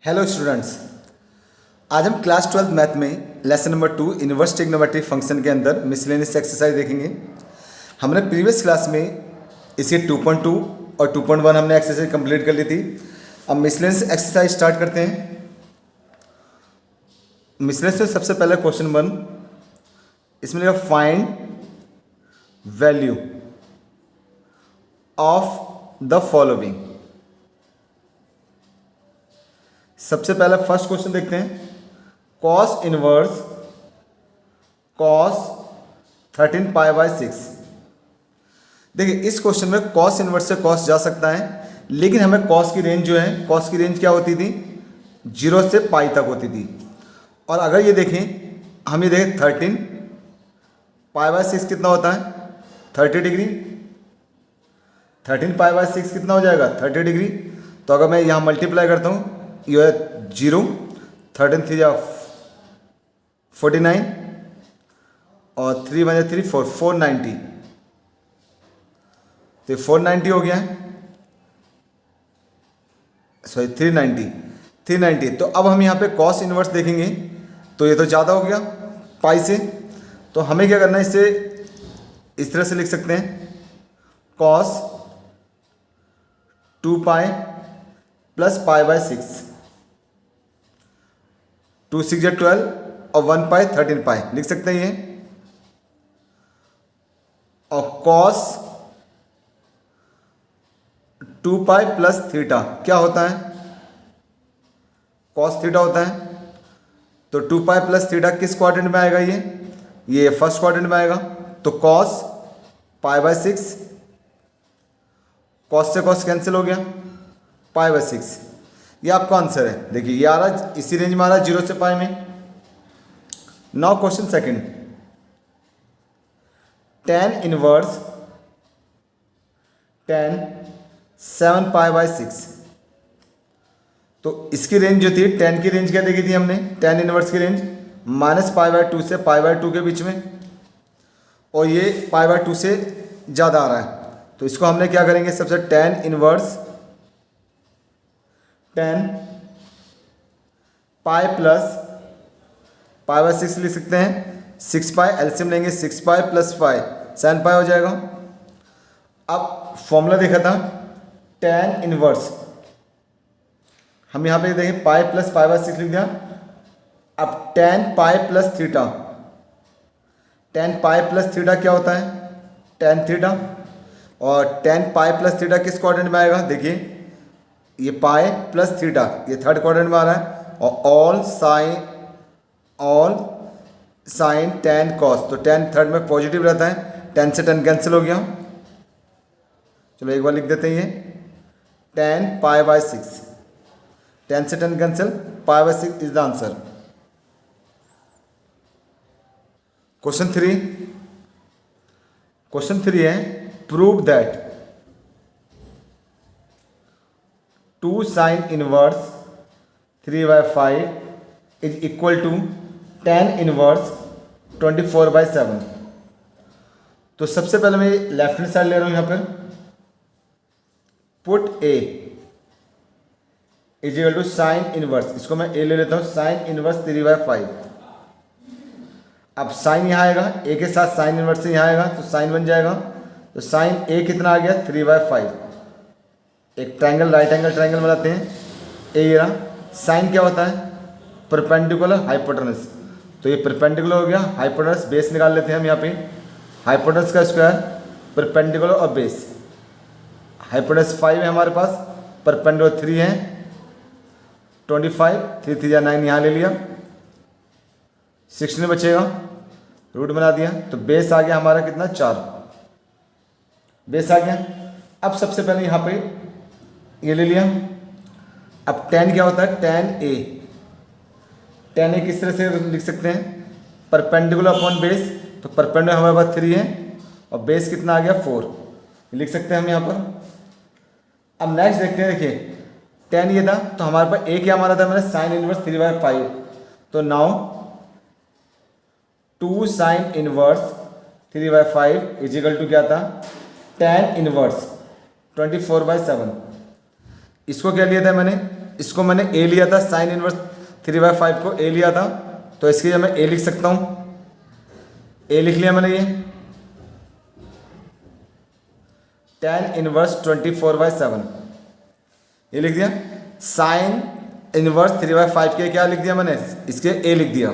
Hello students, आज हम class 12 math में lesson number 2 inverse trigonometric function के अंदर मिसलेनियस एक्सरसाइज देखेंगे। हमने प्रीवियस क्लास में इसके 2.2 और 2.1 हमने एक्सरसाइज कंप्लीट कर ली थी। अब मिसलेनियस एक्सरसाइज स्टार्ट करते हैं। मिसलेनियस में सबसे पहला क्वेश्चन 1, इसमें लिखा find value of the following. सबसे पहला फर्स्ट क्वेश्चन देखते हैं। Cos inverse cos 13 pi by 6। देखिए इस क्वेश्चन में कॉस इनवर्स से कॉस जा सकता है, लेकिन हमें कॉस की रेंज जो है, कॉस की रेंज क्या होती थी, 0 से पाई तक होती थी। और अगर ये देखें, हम ये देखें 13 पाई बाय 6 कितना होता है, 30 डिग्री। 13 पाई बाय 6 कितना हो जाएगा, 30 डिग्री। तो अगर मैं यहाँ मल्टीप्लाई करता हूँ, ये 0, 13 3 जा 49 और 3 1 3 4 490। तो 490 हो गया है, सॉरी 390। तो अब हम यहाँ पे कॉस इनवर्स देखेंगे तो ये तो ज़्यादा हो गया पाई से। तो हमें क्या करना है, इसे इस तरह से लिख सकते हैं, cos 2 pi plus pi by 6। 2 6 या 12 और 1 पाई 13 पाई लिख सकते हैं ये। और कॉस 2 पाई प्लस थीटा क्या होता है, कॉस थीटा होता है। तो 2 पाई प्लस थीटा किस क्वाड्रेंट में आएगा, ये फर्स्ट क्वाड्रेंट में आएगा। तो कॉस पाई बाय 6, कॉस से कॉस कैंसिल हो गया, पाई बाय 6। ये आपका आंसर है। देखिए ये आ रहा, इसी रेंज में आ रहा, 0 से पाई में। Now question second, tan inverse 7 pi by 6। तो इसकी रेंज जो थी, tan की रेंज क्या देखी थी हमने, tan इनवर्स की रेंज -π/2 से π/2 के बीच में, और ये π/2 से ज़्यादा आ रहा है। तो इसको हमने क्या करेंगे, सबसे tan इनवर्स 10 पाई प्लस π/6 लिख सकते हैं। 6 पाई एलसीएम लेंगे, 6 पाई प्लस पाई 7 पाई हो जाएगा। अब फॉर्मूला देखा था tan इनवर्स, हम यहाँ पे देखें पाई प्लस π/6 लिख दिया। अब tan pi plus theta, tan pi plus theta क्या होता है, tan थीटा। और tan पाई प्लस थीटा किस क्वाड्रेंट में आएगा, देखिए ये पाई प्लस थीटा, ये थर्ड क्वाड्रेंट में आ रहा है। और ऑल साइन tan कॉस, तो tan थर्ड में पॉजिटिव रहता है, tan से tan कैंसिल हो गया। चलो एक बार लिख देते हैं, ये tan पाई बाय 6, tan से tan cancel, pi by 6 is the answer. Question three है, prove that 2 sine inverse 3/5 is equal to tan inverse 24/7। तो सबसे पहले मैं लेफ्ट हैंड साइड ले रहा हूं, यहां पर put a is equal to sine inverse, इसको मैं a ले लेता हूं, साइन इनवर्स 3/5। अब साइन यहां आएगा, a के साथ साइन इनवर्स यहां आएगा, तो साइन बन जाएगा। तो साइन a कितना आ गया, 3/5। एक ट्रायंगल, राइट एंगल ट्रायंगल बनाते हैं, ये रहा। साइन क्या होता है, परपेंडिकुलर हाइपोटेनस। तो ये परपेंडिकुलर हो गया, हाइपोटेनस बेस निकाल लेते हैं हम यहाँ पे। हाइपोटेनस का स्क्वायर परपेंडिकुलर और बेस, हाइपोटेनस 5 है हमारे पास, परपेंडिकुलर 3 है, 25 3 3 9 यहाँ ले लिया, 16 बचेगा, रूट बना दिया। तो बेस आ गया हमारा कितना, 4 बेस आ गया। अब सबसे पहले यहाँ पे ये ले लिया। अब tan क्या होता है, tan a किस तरह से लिख सकते हैं, परपेंडिकुलर अपॉन बेस। तो परपेंडिकुलर हमारे पास 3 है और बेस कितना आ गया, 4 लिख सकते हैं हम यहाँ पर। अब नेक्स्ट देखते हैं, देखिए tan ये था, तो हमारे पास a क्या हमारा था, मैंने साइन इनवर्स 3/5। तो now 2 sine inverse 3/5 is equal to क्या था, tan इनवर्स 24/7। इसको क्या लिया था मैंने, इसको मैंने ए लिया था, साइन इनवर्स 3/5 को ए लिया था, तो इसके लिए मैं ए लिख सकता हूँ। ए लिख लिया मैंने, ये tan इनवर्स 24/7 ये लिख दिया। साइन इनवर्स 3/5 के क्या लिख दिया मैंने, इसके ए लिख दिया।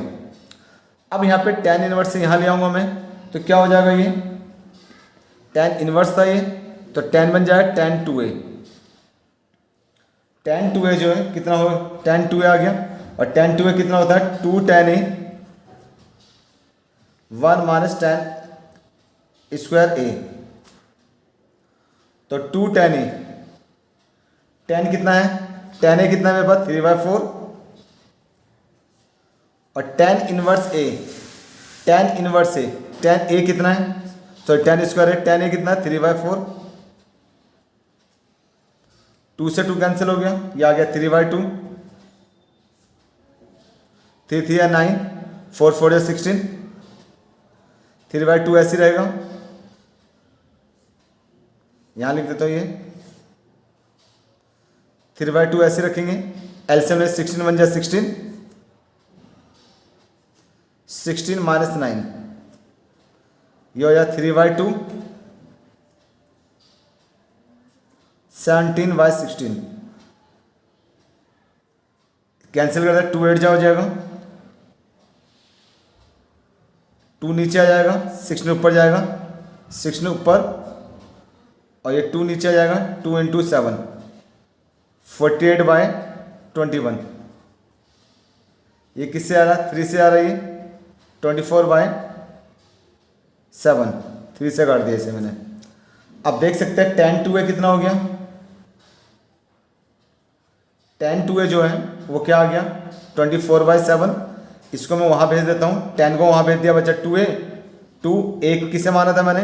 अब यहाँ पे tan इनवर्स से यहाँ ले आऊँगा मैं, तो क्या हो जाएगा, ये tan इनवर्स था ये, तो tan बन जाएगा tan 2a। tan 2a जो है कितना हो, tan 2a आ गया, और tan 2a कितना होता है 2 tan a 1 minus tan square a, तो 2 tan a, tan कितना है, tan a कितना है मेरे पास 3/4, और tan inverse a, tan inverse a, tan a कितना है, सॉरी tan स्क्वायर है, tan a कितना है 3/4, 2 से 2 कैंसिल हो गया, ये आ गया 3/2, 3 3 या 9, 4 4 या 16, 3/2 ऐसे रहेगा। यहाँ लिख देता हूँ, ये 3/2 ऐसे रखेंगे, एलसीएम में 16 बन जाए 16, 16 माइनस 9, ये हो जाए 3/2, 17/16, कैंसिल कर दिया, 2 8 जा हो जाएगा, 2 नीचे आ जाएगा, 16 ऊपर जाएगा, 16 ऊपर, और ये 2 नीचे आ जाएगा, 2 × 7 48/21, ये किससे आ रहा है 3 से आ रहा है, ये 24/7, 3 से काट दिया इसे मैंने। अब देख सकते हैं tan 2a कितना हो गया, tan 2a जो है वो क्या आ गया 24/7, इसको मैं वहाँ भेज देता हूँ, tan को वहाँ भेज दिया, बच्चा 2a, 2a किसे माना था मैंने,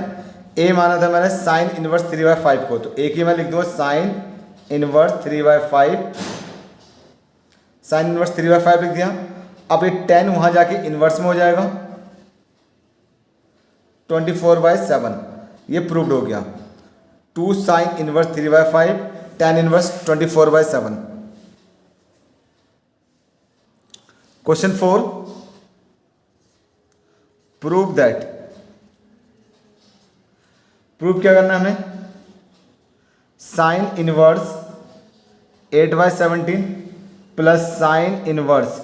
a माना था मैंने साइन इनवर्स 3/5 को, तो a की मैं लिख दूँगा साइन इनवर्स 3/5, साइन इनवर्स 3/5 लिख दिया। अब ये tan वहाँ जाके इनवर्स में हो जाएगा 24/7, ये प्रूव्ड हो गया, 2 sine inverse 3/5 tan inverse 24/7। Question 4, prove that, prove क्या करना है हमें, sine inverse 8/17 plus sine inverse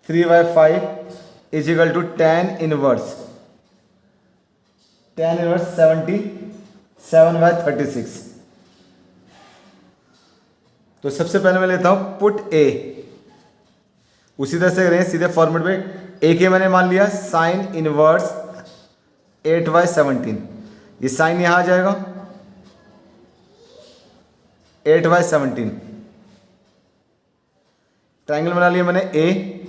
3/5 is equal to tan inverse 77/36। तो सबसे पहले मैं लेता हूं पुट ए, उसी तरह से करें सीधे फॉर्मेट में, ए के मैंने मान लिया साइन इनवर्स 8/17, ये साइन यहां आ जाएगा 8/17, ट्राइंगल बना लिया मैंने ए।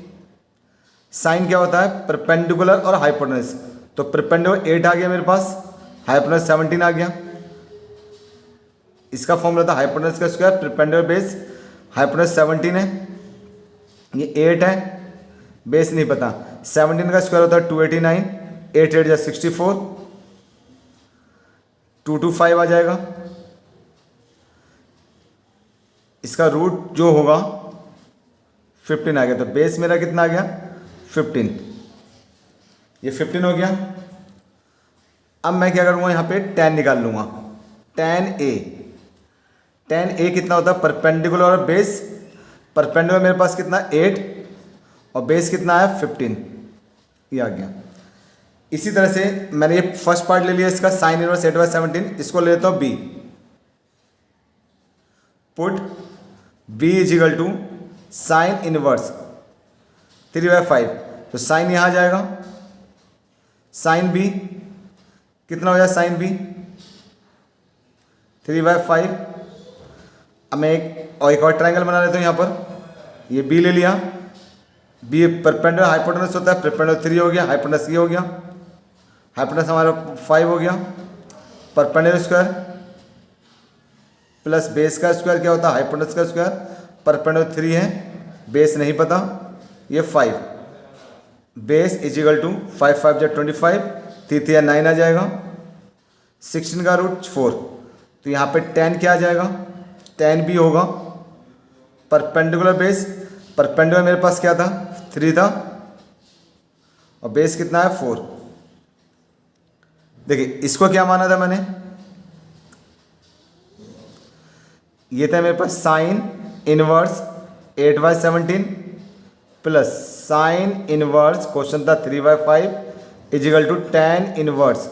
साइन क्या होता है परपेंडिकुलर और हाइपोटेनस, तो परपेंडिकुलर 8 आ गया मेरे पास, हाइपोटेनस 17 आ गया, इसका फॉर्मूला था हाइपोटेनस का स्क्वायर परपेंडिकुलर बेस, हाइपोटेनस 17 है, ये 8 है, बेस नहीं पता, 17 का स्क्वायर होता है 289, 8 8 या 64, 225 आ जाएगा, इसका रूट जो होगा 15 आ गया, तो बेस मेरा कितना आ गया 15, ये 15 हो गया। अब मैं क्या करूँगा यहाँ पे tan निकाल लूँगा, tan a कितना होता है परपेंडिकुलर और बेस, परपेंडिकुलर मेरे पास कितना 8 और बेस कितना है 15, ये आ गया। इसी तरह से मैंने ये फर्स्ट पार्ट ले लिया इसका साइन इनवर्स 8/17, इसको ले लेता हूँ b, put b is equal to sine inverse 3/5, तो साइन यहाँ आ जाएगा, साइन b कितना हो जाए साइन b 3/5। अब मैं एक और ट्रायंगल बना लेता हूँ यहाँ पर, ये b ले लिया, b परपेंडिकुलर हाइपोटेनस होता है, परपेंडिकुलर 3 हो गया, हाइपोटेनस ये हो गया, हाइपोटेनस हमारा 5 हो गया, परपेंडिकुलर स्क्वायर प्लस बेस का स्क्वायर क्या होता है हाइपोटेनस का स्क्वायर, परपेंडिकुलर 3 है, बेस नहीं पता, ये 5, बेस इज इक्वल टू 5 5 या 25, 3 या 9 आ जाएगा, 16 का रूट 4, तो यहाँ पे tan क्या आ जाएगा, tan b होगा परपेंडिकुलर बेस, परपेंडिकुलर मेरे पास क्या था 3 था और बेस कितना है 4। देखिए इसको क्या माना था मैंने, ये था मेरे पास sine inverse 8/17 plus sine inverse question था 3/5 इजिकल टू tan इनवर्स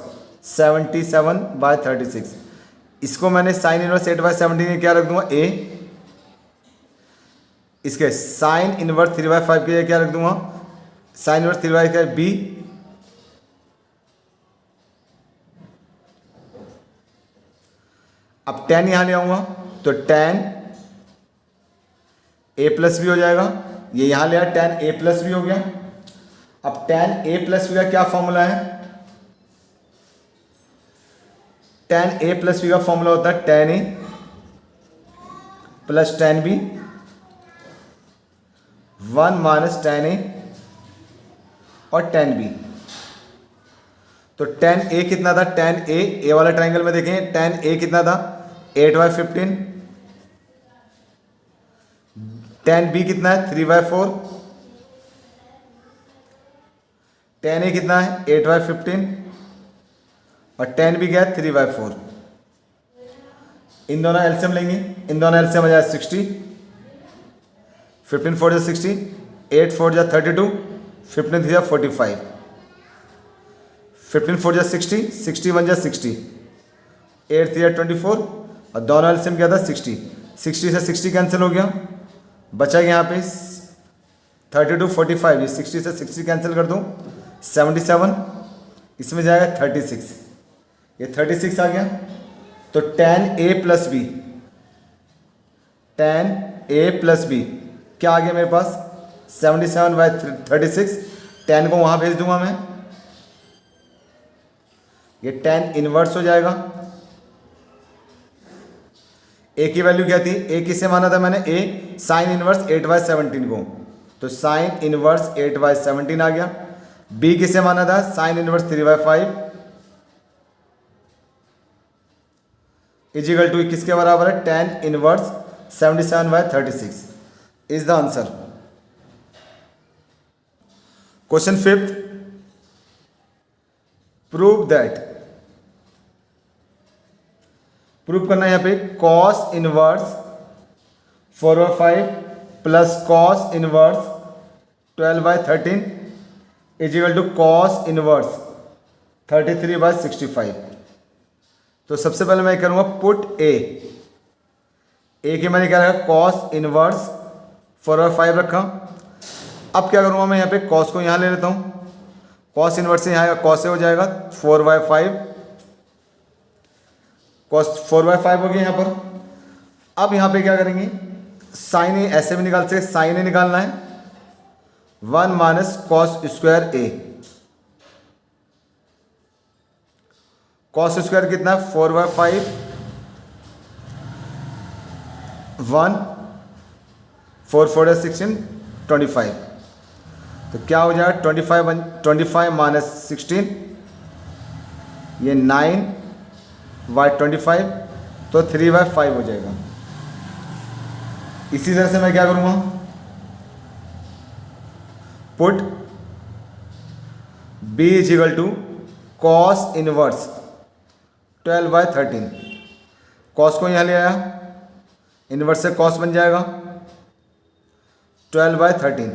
77/36। इसको मैंने साइन इनवर्स 8/17 क्या रख दूंगा a, इसके साइन इनवर्स 3/5 के क्या रख दूंगा साइन इनवर्स 3/5 b, अब tan यहां ले आऊंगा तो tan a प्लस बी हो जाएगा, ये यहां ले आया tan a प्लस बी हो गया। अब tan a प्लस बी का क्या फॉर्मूला है, tan a प्लस बी का फॉर्मूला होता है tan a plus tan b 1 minus tan a और tan b। तो tan a कितना था, tan a वाला ट्राइंगल में देखें tan a कितना था 8/15, tan b कितना है 3/4, tan a कितना है 8/15 और tan b क्या है 3/4। इन दोनों एलसीएम लेंगे, इन दोनों एलसीएम हो जाए 60, 15 4 जा 60, 8 4 जा 32, 15 3 जा 45, 15 4 जा 60, 61 जा 60, 8 3 जा 24 और दोनों एलसीएम क्या था 60, 60 से 60 कैंसिल हो गया, बचा यहाँ पे 32 45, ये 60 से 60 कैंसिल कर दूँ 77, इसमें जाएगा 36, ये 36 आ गया। तो tan a plus b, tan a plus b क्या आ गया मेरे पास 77/36, tan को वहाँ भेज दूंगा मैं, ये tan इनवर्स हो जाएगा। a की वैल्यू क्या थी, a किसे माना था मैंने, a साइन इनवर्स 8/17 को, तो साइन इनवर्स 8/17 आ गया। b किसे माना था, साइन इनवर्स 3/5 इजिकल टू किसके बराबर है, tan inverse 77/36 is the answer. Question 5th, prove that, prove करना है यहाँ पे cos inverse 4/5 plus cos inverse 12/13 is equal to cos inverse 33/65। तो सबसे पहले मैं करूँगा पुट ए के मैंने क्या रखा कॉस इनवर्स 4/5 रखा। अब क्या करूँगा मैं यहाँ पे कॉस को यहाँ ले लेता हूँ, कॉस इनवर्स से यहाँ कॉस से हो जाएगा 4/5, कॉस 4/5 हो गया यहाँ पर। अब यहाँ पे क्या करेंगे, साइन ए ऐसे भी निकाल सकते, साइन ए निकालना है 1 माइनस कॉस स्क्वायर ए, कॉस स्क्वायर कितना है 4/5, 1 4 4 16 25, तो क्या हो जाएगा 25 माइनस 16 ये 9/25 तो 3/5 हो जाएगा। इसी तरह से मैं क्या करूँगा, put b is equal to cos inverse 12/13, cos को यहाँ ले आया, इनवर्स से कॉस बन जाएगा 12/13,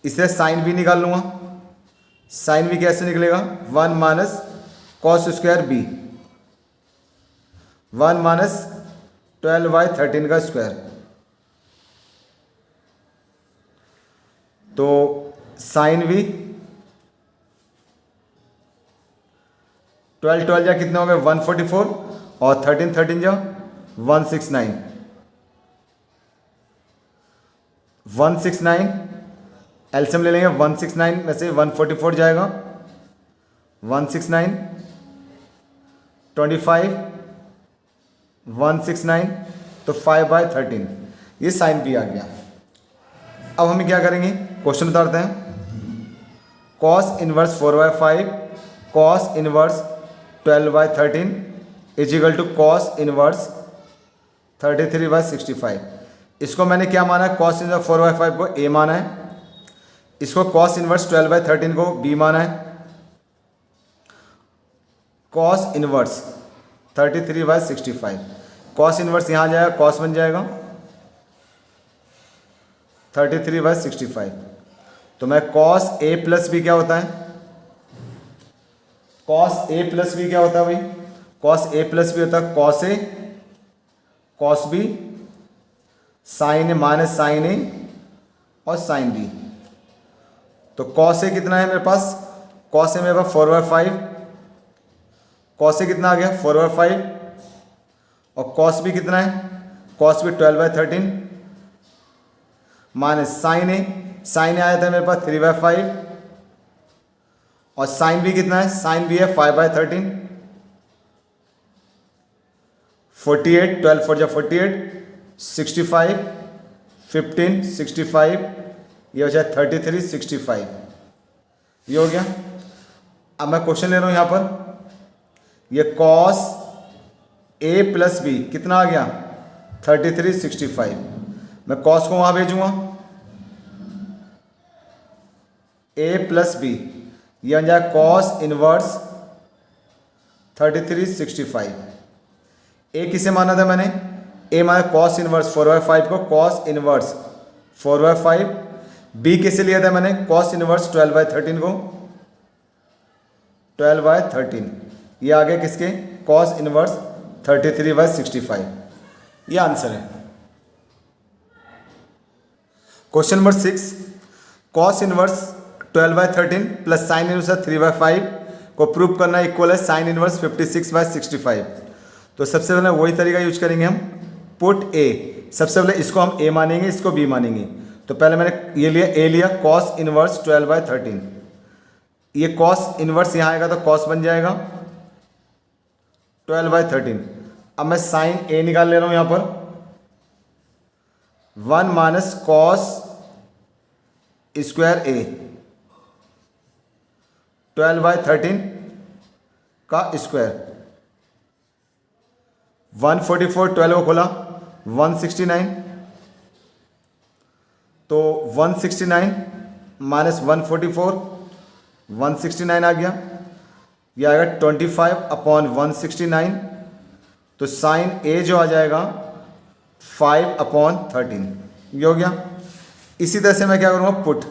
इसे साइन भी निकाल लूँगा, साइन भी कैसे निकलेगा 1 minus cos square b, 1 minus 12/13 का स्क्वायर, तो साइन भी 12 12 जा कितने हो गए 144 और 13 13 जा 169, 169 एलसीएम ले लेंगे, 169 में से 144 जाएगा 169 25 169 तो 5/13, ये साइन भी आ गया। अब हम क्या करेंगे, क्वेश्चन उतारते हैं, cos inverse 4/5 cos inverse 12/13 is equal to cos inverse 33/65। इसको मैंने क्या माना है, कॉस इनवर्स 4/5 को ए माना है, इसको कॉस इनवर्स 12/13 को बी माना है, कॉस इनवर्स 33/65, कॉस इनवर्स यहाँ जाएगा, कॉस बन जाएगा 33/65। तो मैं कॉस ए प्लस बी क्या होता है, कॉस ए प्लस बी क्या होता है भाई, कॉस ए प्लस बी होता है cos A cos B sign A minus sign ए और साइन बी। तो कॉस ए कितना है मेरे पास, कॉस ए मेरे पास 4/5, कॉस ए कितना आ गया 4/5, और कॉस बी कितना है, कॉस बी 12/13 माइनस साइन ए आया था मेरे पास 3/5, और साइन बी कितना है, साइन बी है 5/13, 48, 12 4 48, 65, 15, 65, ये हो जाए 33, 65, ये हो गया। अब मैं क्वेश्चन ले रहा हूँ यहाँ पर, ये कॉस ए प्लस बी कितना आ गया 33, 65, मैं कॉस को वहाँ भेजूँगा, ए प्लस बी ये बन जाए कॉस इनवर्स 33, 65। ए किसे माना था मैंने, ए माना कॉस इनवर्स 4/5 को, कॉस इनवर्स 4/5, बी किसे लिया था मैंने, कॉस इनवर्स 12/13 को, 12/13, ये आ गया किसके, कॉस इनवर्स 33/65, ये आंसर है। Question number 6, cos inverse 12/13 plus sine inverse 3/5 को प्रूव करना इक्वल है साइन इनवर्स 56/65। तो सबसे पहले वही तरीका यूज करेंगे हम, पुट ए, सबसे पहले इसको हम ए मानेंगे, इसको बी मानेंगे। तो पहले मैंने ये लिया, ए लिया, कॉस इनवर्स 12/13, ये कॉस इनवर्स यहाँ आएगा तो कॉस बन जाएगा 12/13। अब मैं साइन ए निकाल ले रहा हूँ यहाँ पर, 1 माइनस कॉस स्क्वायर ए 12/13 का स्क्वायर, 144, 12 को खोला 169, तो 169 माइनस 144, 169 आ गया, यह आएगा 25/169, तो साइन ए जो आ जाएगा 5/13, ये हो गया। इसी तरह से मैं क्या करूँगा, put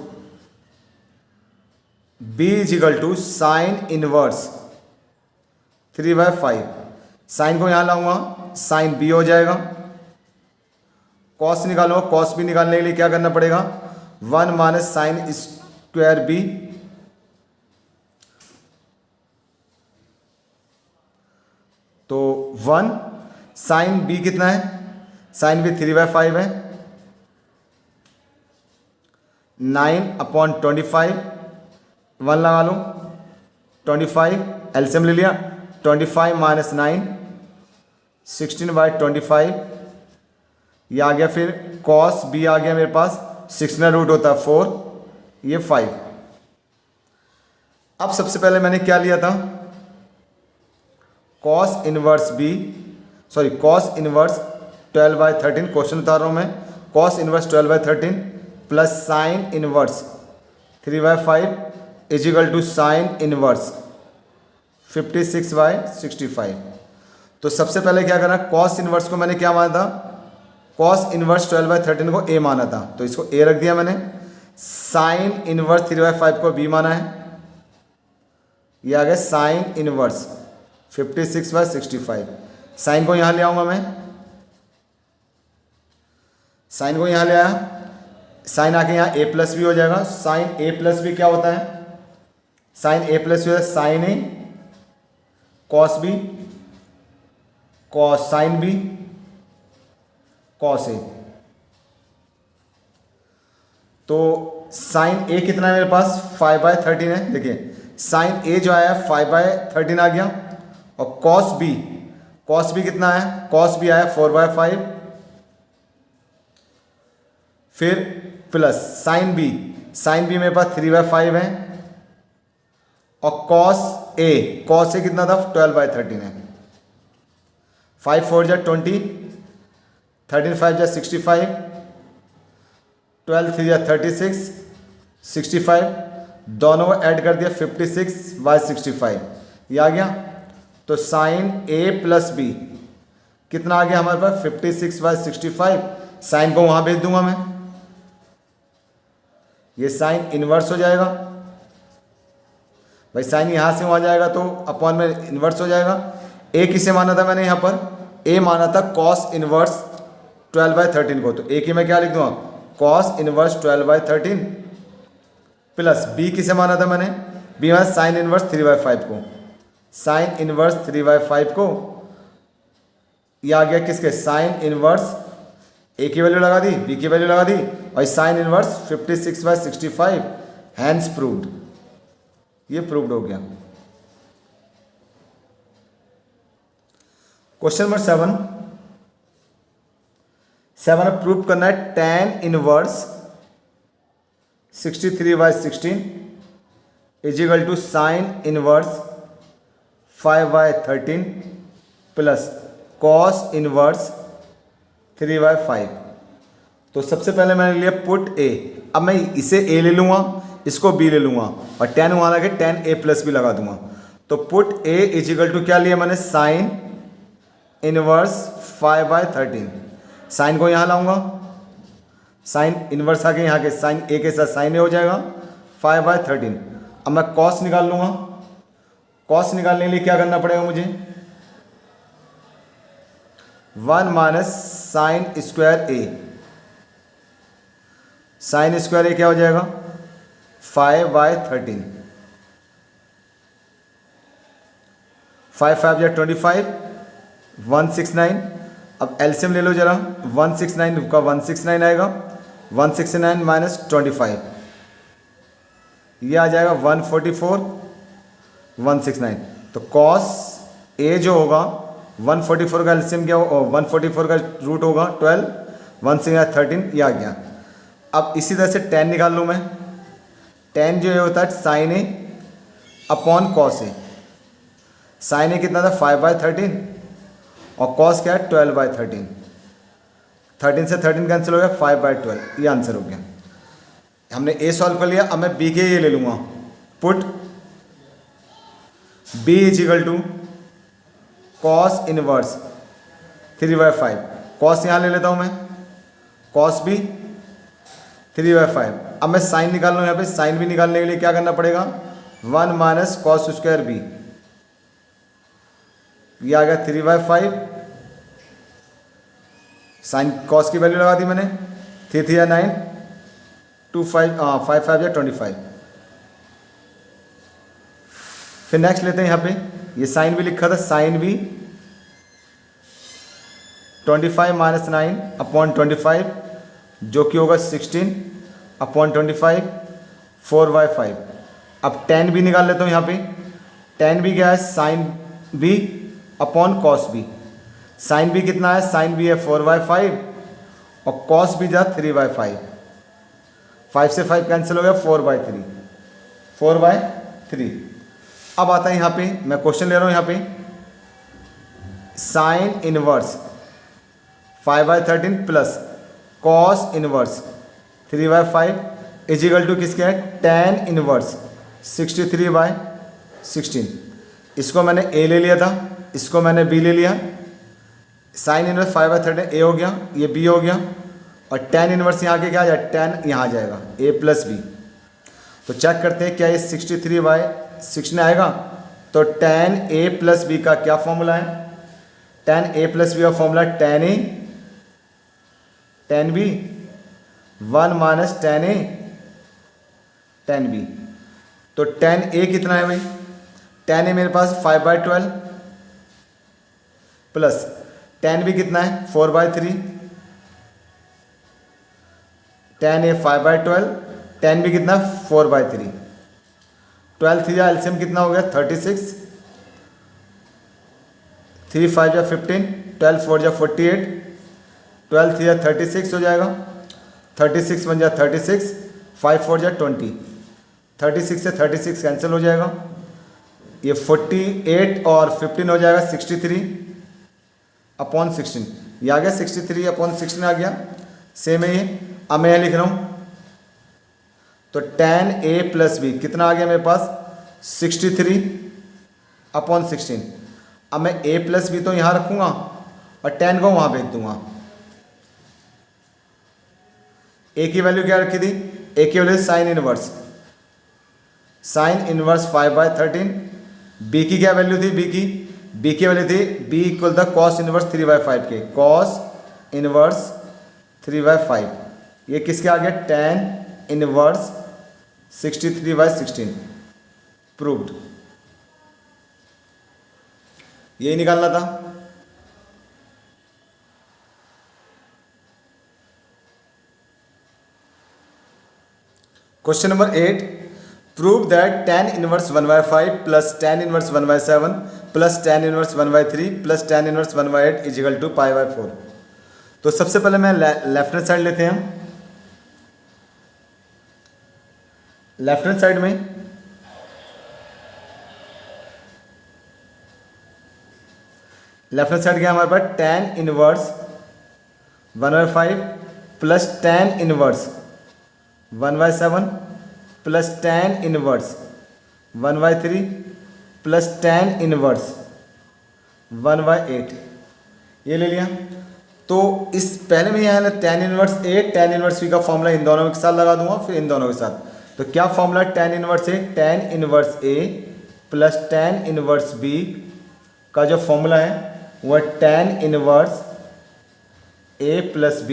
b is equal to sine inverse 3/5, sine को यहाँ लाऊंगा, साइन b हो जाएगा, कॉस निकालूंगा, कॉस b निकालने के लिए क्या करना पड़ेगा, 1 माइनस साइन स्क्वायर b, तो 1 साइन b कितना है, साइन b 3/5 है, 9/25, 1 लगा लो, 25 एलसीएम ले लिया, 25 माइनस 9 16/25, ये आ गया, फिर कॉस b आ गया मेरे पास, 16 रूट होता है 4, ये 5। अब सबसे पहले मैंने क्या लिया था, cos inverse b, sorry cos inverse 12/13, question उतार रहा हूँ मैं, cos inverse 12/13 plus sine inverse 3/5 is equal to sine inverse 56/65। तो सबसे पहले क्या करना, कॉस इनवर्स को मैंने क्या माना था, कॉस इनवर्स 12/13 को ए माना था, तो इसको ए रख दिया मैंने, साइन इनवर्स 3/5 को बी माना है, ये आ गया साइन इनवर्स 56/65। साइन को यहाँ ले आऊँगा मैं, साइन को यहाँ ले आया, साइन आके यहाँ ए प्लस बी हो जाएगा, साइन ए प्लस बी क्या होता है, साइन ए प्लस बी होता है sine A cos B cos sine B cos A. तो साइन ए कितना है मेरे पास 5/13 है, देखिए साइन ए जो आया 5/13 आ गया, और कॉस बी कितना है, कॉस बी आया 4/5, फिर प्लस साइन बी मेरे पास 3/5 है, और कॉस ए कितना था 12/13 है, 5 4 जा 20, 13 5 जा 65, 12 3 या 36, 65, दोनों को ऐड कर दिया 56/65, ये आ गया। तो साइन ए प्लस बी कितना आ गया हमारे पास 56/65। साइन को वहाँ भेज दूंगा मैं, ये साइन इन्वर्स हो जाएगा भाई, साइन यहाँ से वहाँ जाएगा तो अपॉन में इन्वर्स हो जाएगा। ए किसे माना था मैंने यहाँ पर, ए माना था कॉस इन्वर्स 12/13 को, तो ए की मैं क्या लिख दूँगा कॉस इन्वर्स 12/13 प्लस बी किसे माना था मैंने, बी माना साइन इन्वर्स 3/5 को, साइन इन्वर्स 3/5 को, ये आ गया किसके साइन इन्वर्स, ए की वैल्यू लगा दी, बी की वैल्यू लगा दी, और साइन इन्वर्स 56/65, हैंस प्रूव्ड, ये प्रूव्ड हो गया। क्वेश्चन नंबर 7 प्रूव करना है tan inverse 63/16 is equal to sine inverse 5/13 plus cos inverse 3/5। तो सबसे पहले मैंने लिया पुट ए, अब मैं इसे ए ले लूँगा, इसको बी ले लूँगा, और tan वहाँ लगे tan a प्लस बी लगा दूंगा। तो put a is equal to क्या लिया मैंने साइन इनवर्स 5/13, साइन को यहाँ लाऊंगा, साइन इनवर्स आके यहाँ के साइन ए के साथ साइन ए हो जाएगा 5/13। अब मैं कॉस निकाल लूँगा, कॉस निकालने के लिए क्या करना पड़ेगा मुझे 1 माइनस साइन स्क्वायर ए, साइन स्क्वायर ए क्या हो जाएगा 5/13, 5 5 या 25, 169। अब एलसीएम ले लो जरा, 169 का 169 आएगा, 169 माइनस 25, ये आ जाएगा 144, 169। तो कॉस ए जो होगा 144 का एलसीएम क्या हो, 144 का रूट होगा 12, 1 से 13, ये आ गया। अब इसी तरह से tan निकाल लूँ मैं, tan जो ये होता है sine A upon cos A, sign ए कितना था 5/13 और कॉस क्या है 12/13, 13 से 13 कैंसिल हो गया 5/12, ये आंसर हो गया। हमने ए सॉल्व कर लिया। अब मैं बी के ये ले लूँगा, put b is equal to cos inverse 3/5, cos यहाँ ले लेता हूँ मैं, कॉस बी 3/5। अब मैं साइन निकाल लूँ, यहाँ पे साइन भी निकालने के लिए क्या करना पड़ेगा 1 माइनस कॉस स्क्वायर बी, ये आ गया 3/5, साइन कॉस की वैल्यू लगा दी मैंने, 3 3 या 9, 2 5 5 5 या 25। फिर नेक्स्ट लेते हैं यहाँ पे, ये साइन भी लिखा था, साइन भी 25 माइनस 9 अपॉन 25 जो कि होगा 16 अपॉन 25, 4/5। अब tan भी निकाल लेता हूँ यहाँ पे, tan भी क्या है साइन भी अपॉन कॉस भी, साइन भी कितना है साइन भी है 4/5 और कॉस भी जा 3/5, 5 से 5 कैंसिल हो गया 4/3, 4/3। अब आता है यहाँ पे, मैं क्वेश्चन ले रहा हूँ यहाँ पे, sine inverse 5/13 plus cos inverse 3/5 is equal to किसके है tan इनवर्स 63/16। इसको मैंने a ले लिया था, इसको मैंने b ले लिया, साइन इनवर्स 5/13 a हो गया, ये b हो गया, और tan इनवर्स यहाँ के क्या आ जाए tan यहाँ आ जाएगा a प्लस बी। तो चेक करते हैं क्या ये 63/16 आएगा। तो tan a प्लस बी का क्या फॉर्मूला है, tan a प्लस बी का formula tan a tan b 1 minus tan a tan b। तो tan a कितना है भाई, tan a मेरे पास 5/12 प्लस tan b कितना है 4/3, tan a 5/12, tan b कितना 4/3, 12 3 एलसीएम कितना हो गया 36, 3 5 या 15, 12 4 या 48, 12 3 या 36 हो जाएगा, 36 1 या 36, 5 4 या 20, 36 से 36 कैंसिल हो जाएगा, ये 48 और 15 हो जाएगा 63 अपॉन 16, ये आ गया 63 अपॉन 16 आ गया। सेम है ये। अब मैं लिख रहा हूँ तो tan a प्लस बी कितना आ गया मेरे पास 63/16। अब मैं a प्लस बी तो यहाँ रखूँगा और tan को वहाँ भेज दूँगा। a की वैल्यू क्या रखी थी, a की वैल्यू साइन इनवर्स 5/13। b की क्या वैल्यू थी, b की वैल्यू थी b इक्वल था कॉस इनवर्स 3/5 के, कॉस इनवर्स 3/5। ये किसके आ गया, tan इनवर्स 63/16 प्रूव्ड। यही निकालना था। Question number 8, prove that tan inverse 1/5 plus tan inverse 1/7 plus tan inverse 1/3 plus tan inverse 1/8 is equal to π/4। तो सबसे पहले मैं लेफ्ट हैंड साइड लेते हैं। लेफ्ट हैंड साइड में क्या हमारे पास, tan inverse 1/5 plus tan inverse 1/7 plus tan inverse 1/3 plus tan inverse 1/8 ये ले लिया। तो इस पहले में यहाँ है tan inverse a tan inverse b का फॉर्मूला इन दोनों के साथ लगा दूंगा, फिर इन दोनों के साथ। तो क्या formula tan inverse a, tan inverse a plus tan inverse b का जो फॉर्मूला है वह tan inverse a plus b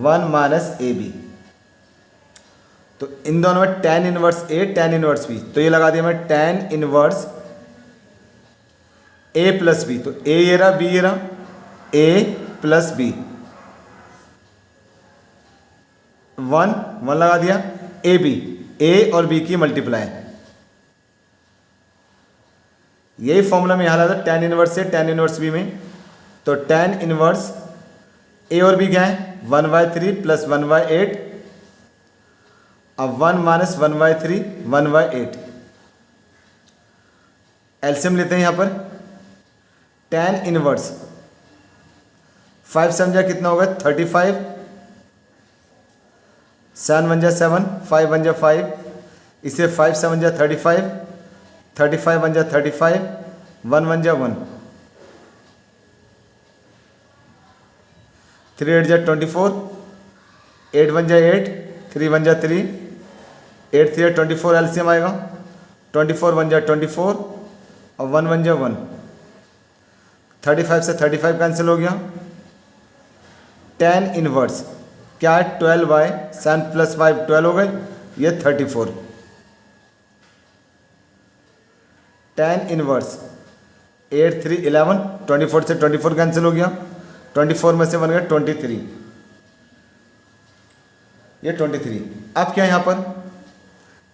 1 minus A b. तो इन दोनों में tan inverse a tan inverse b, तो ये लगा दिया मैं tan inverse a plus b। तो a ये रहा, b ये रहा, a प्लस b 1 लगा दिया, ए बी, a और b की मल्टीप्लाई। यही फॉर्मूला में यहाँ लगा था tan inverse a tan inverse b में। तो tan इनवर्स a और b क्या है, 1/3 प्लस 1/8, अब 1 माइनस 1/3 1/8। एलसीएम लेते हैं यहाँ पर, tan इनवर्स 5 समझा कितना होगा 35, 7 1 जा 7, 5 1 जा 5, इसे 5 7 जा 35, 35 1 जा 35, 1 1 जा 1, 3 8 जा 24, 8 1 जा 8, 3 1 जा 3, 8 3 जा 24 एलसीएम आएगा, 24 1 जा 24 और 1 1 जा 1, 35 से 35 कैंसिल हो गया। tan इनवर्स क्या है, 12/7 प्लस 5 12 हो गई, ये 34। tan इनवर्स 8 3 11, 24 से 24 कैंसिल हो गया, 24 में से बन गया 23, ये 23। अब क्या यहाँ पर,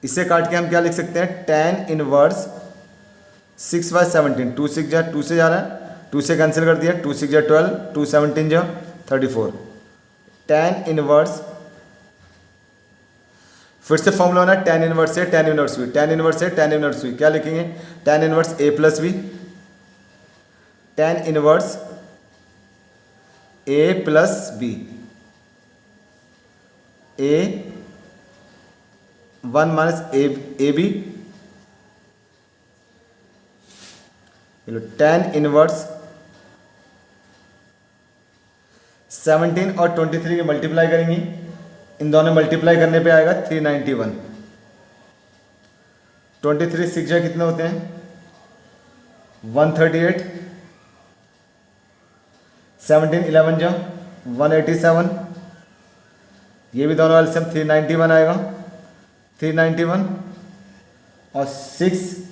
इसे काट के हम क्या लिख सकते हैं, tan इनवर्स 6/17, 2 6 जा 2 से जा रहा है, 2 से कैंसिल कर दिया, 2 6 जा 12, 2 17 जा 34। tan इनवर्स फिर से फॉर्मूला होना tan इनवर्स है tan inverse b, tan inverse है tan इनवर्स b, क्या लिखेंगे, tan inverse a plus b, tan inverse a plus b, a 1 minus A b, tan inverse 17 और 23 की मल्टीप्लाई करेंगे, इन दोनों मल्टीप्लाई करने पे आएगा 391। 23 6 जा कितने होते हैं 138, 17 11 जा 187, ये भी दोनों एलसीएम 391 आएगा, 391 और 6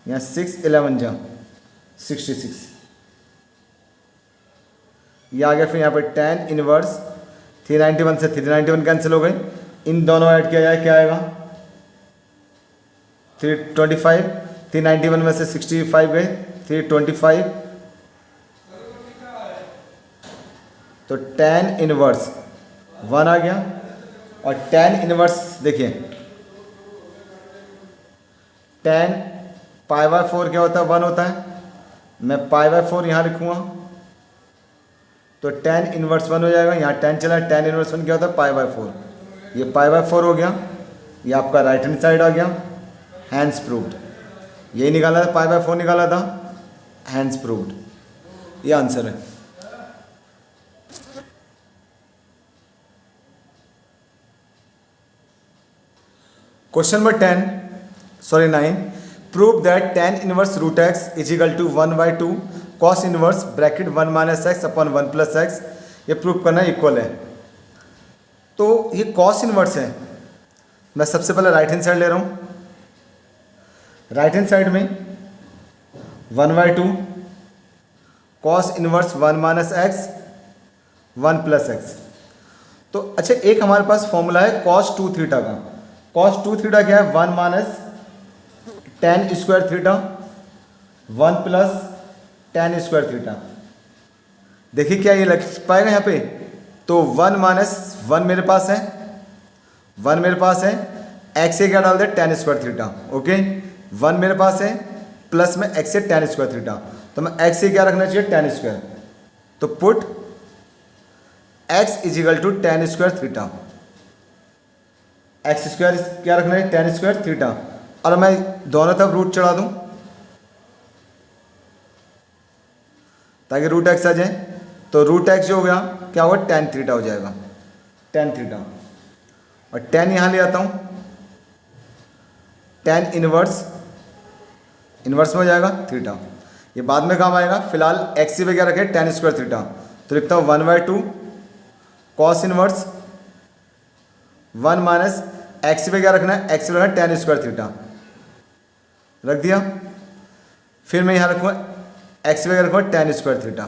यहाँ 6 11 जा 66, ये आ गया। फिर यहाँ पर tan इनवर्स 391 से 391 कैंसिल हो गई, इन दोनों ऐड किया जाए क्या आएगा 325, 391 में से 65 गए 325, तो tan इनवर्स 1 आ गया। और tan इनवर्स देखिए tan π/4 क्या होता है 1 होता है, मैं π/4 यहाँ लिखूँगा तो tan इनवर्स 1 हो जाएगा, यहाँ tan चला, tan इनवर्स 1 क्या होता है π/4, ये π/4 हो गया, ये आपका राइट हैंड साइड आ गया, हैंड्स प्रूव्ड। यही निकाला था, π/4 निकाला था, हैंड्स प्रूव्ड। ये आंसर है। Question number 9, prove that tan inverse root x is equal to 1/2 cos inverse bracket 1 - x upon 1 + x। ये प्रूव करना इक्वल है। तो ये cos इनवर्स है। मैं सबसे पहले राइट हैंड साइड ले रहा हूँ। राइट हैंड साइड में 1/2 cos इनवर्स 1 - x 1 + x। तो अच्छा, एक हमारे पास फॉर्मूला है cos 2 थीटा का। cos 2 थीटा क्या है? 1 - tan square theta 1 + tan square theta. देखिए क्या ये लग पाएगा यहाँ पे? तो 1 - 1 मेरे पास है, 1 मेरे पास है, x से क्या डाल दे? tan square theta. ओके, 1 मेरे पास है, प्लस में x से tan स्क्वायर थीटा। तो मैं x से क्या रखना चाहिए? tan square. तो put x is equal to tan square theta. X square क्या रखना है? tan square theta. और मैं दोनों तरफ रूट चढ़ा दूं ताकि रूट एक्स आ जाए। तो रूट एक्स जो हो गया क्या होगा? tan थीटा हो जाएगा, tan थीटा। और tan यहाँ ले आता हूँ, tan इनवर्स में हो जाएगा थीटा। ये बाद में काम आएगा, फिलहाल एक्स पे क्या रखे? tan square theta. तो लिखता हूँ 1/2 cos इनवर्स 1 - x पे क्या रखना है? x पे रखना है tan स्क्वायर थीटा। रख दिया। फिर मैं यहाँ रखूँगा x पे क्या रखूँगा? tan square theta.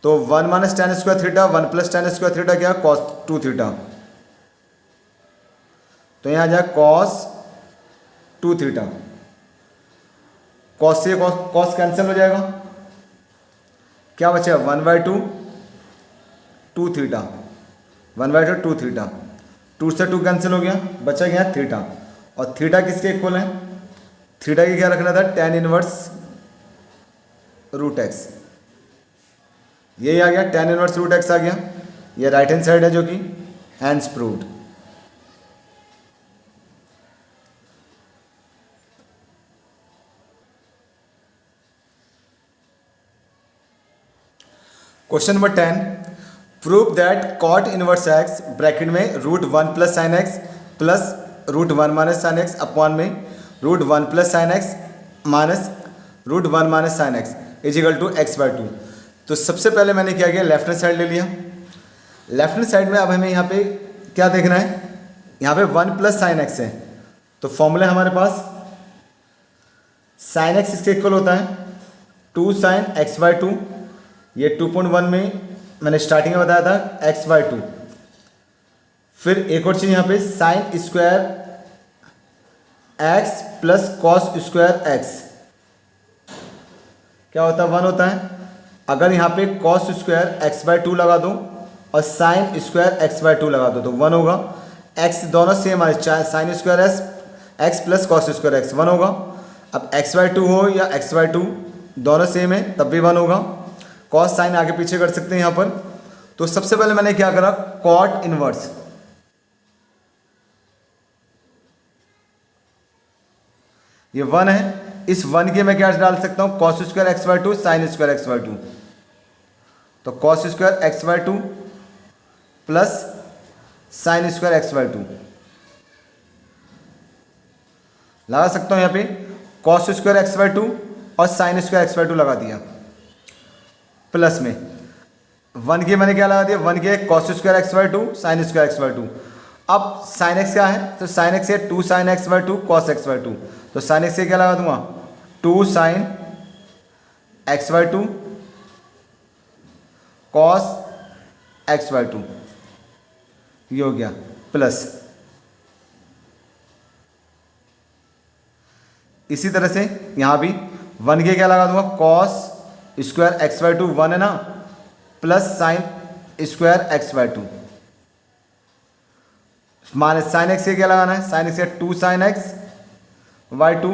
तो 1 - tan square theta 1 + tan square theta क्या? cos 2 theta. तो यहाँ आ जाए cos 2 थीटा। cos से cos कैंसिल हो जाएगा, क्या बचेगा? 1/2 2 थीटा, 1/2 2 थीटा। 2 से 2 कैंसिल हो गया, बचा गया थीटा। और थीटा किसके इक्वल है? थीटा की क्या रखना था? tan inverse root x. यही आ गया, tan इनवर्स रूट एक्स आ गया। ये राइट हैंड साइड है जो कि hence proved. Question number 10, prove that cot inverse x bracket में √1 + sin x plus √1 - sin x upon में √1 + sin x minus √1 - sin x is equal to x/2। तो सबसे पहले मैंने क्या किया? लेफ्ट हैंड साइड ले लिया। लेफ्ट हैंड साइड में अब हमें यहाँ पे क्या देखना है? यहाँ पे 1 + sin x है। तो फॉर्मूला हमारे पास sin x इसके इक्वल होता है 2 sin x/2। ये 2.1 में मैंने स्टार्टिंग में बताया था x/2। फिर एक और चीज़ यहाँ पे sin square x plus cos square x क्या होता है? 1 होता है। अगर यहाँ पे cos स्क्वायर x/2 लगा दो और sin स्क्वायर x/2 लगा दो तो 1 होगा। x दोनों सेम है, चाहे sin square x plus cos square x 1 होगा। अब x/2 हो या x/2 दोनों सेम है तब भी 1 होगा। cos साइन आगे पीछे कर सकते हैं यहाँ पर। तो सबसे पहले मैंने क्या करा? cot इनवर्स, ये 1 है, इस 1 के मैं क्या डाल सकता हूँ? cos square x/2 sin square x/2। तो cos square x/2 plus sin square x/2 लगा सकता हूँ यहाँ पे। cos स्क्वायर x/2 और sin स्क्वायर x/2 लगा दिया, प्लस में 1 के मैंने क्या लगा दिया? 1 के cos square x/2 sin square x/2। अब sin x क्या है? तो sin x है 2 sin x/2 cos x/2। तो sin x से क्या लगा दूंगा? 2 sin x/2 cos x/2, ये हो गया प्लस। इसी तरह से यहाँ भी 1 के क्या लगा दूंगा? cos स्क्वायर x/2 1 है ना, plus sin square x/2 minus sin x से क्या लगाना है? sin x से 2 sin x/2।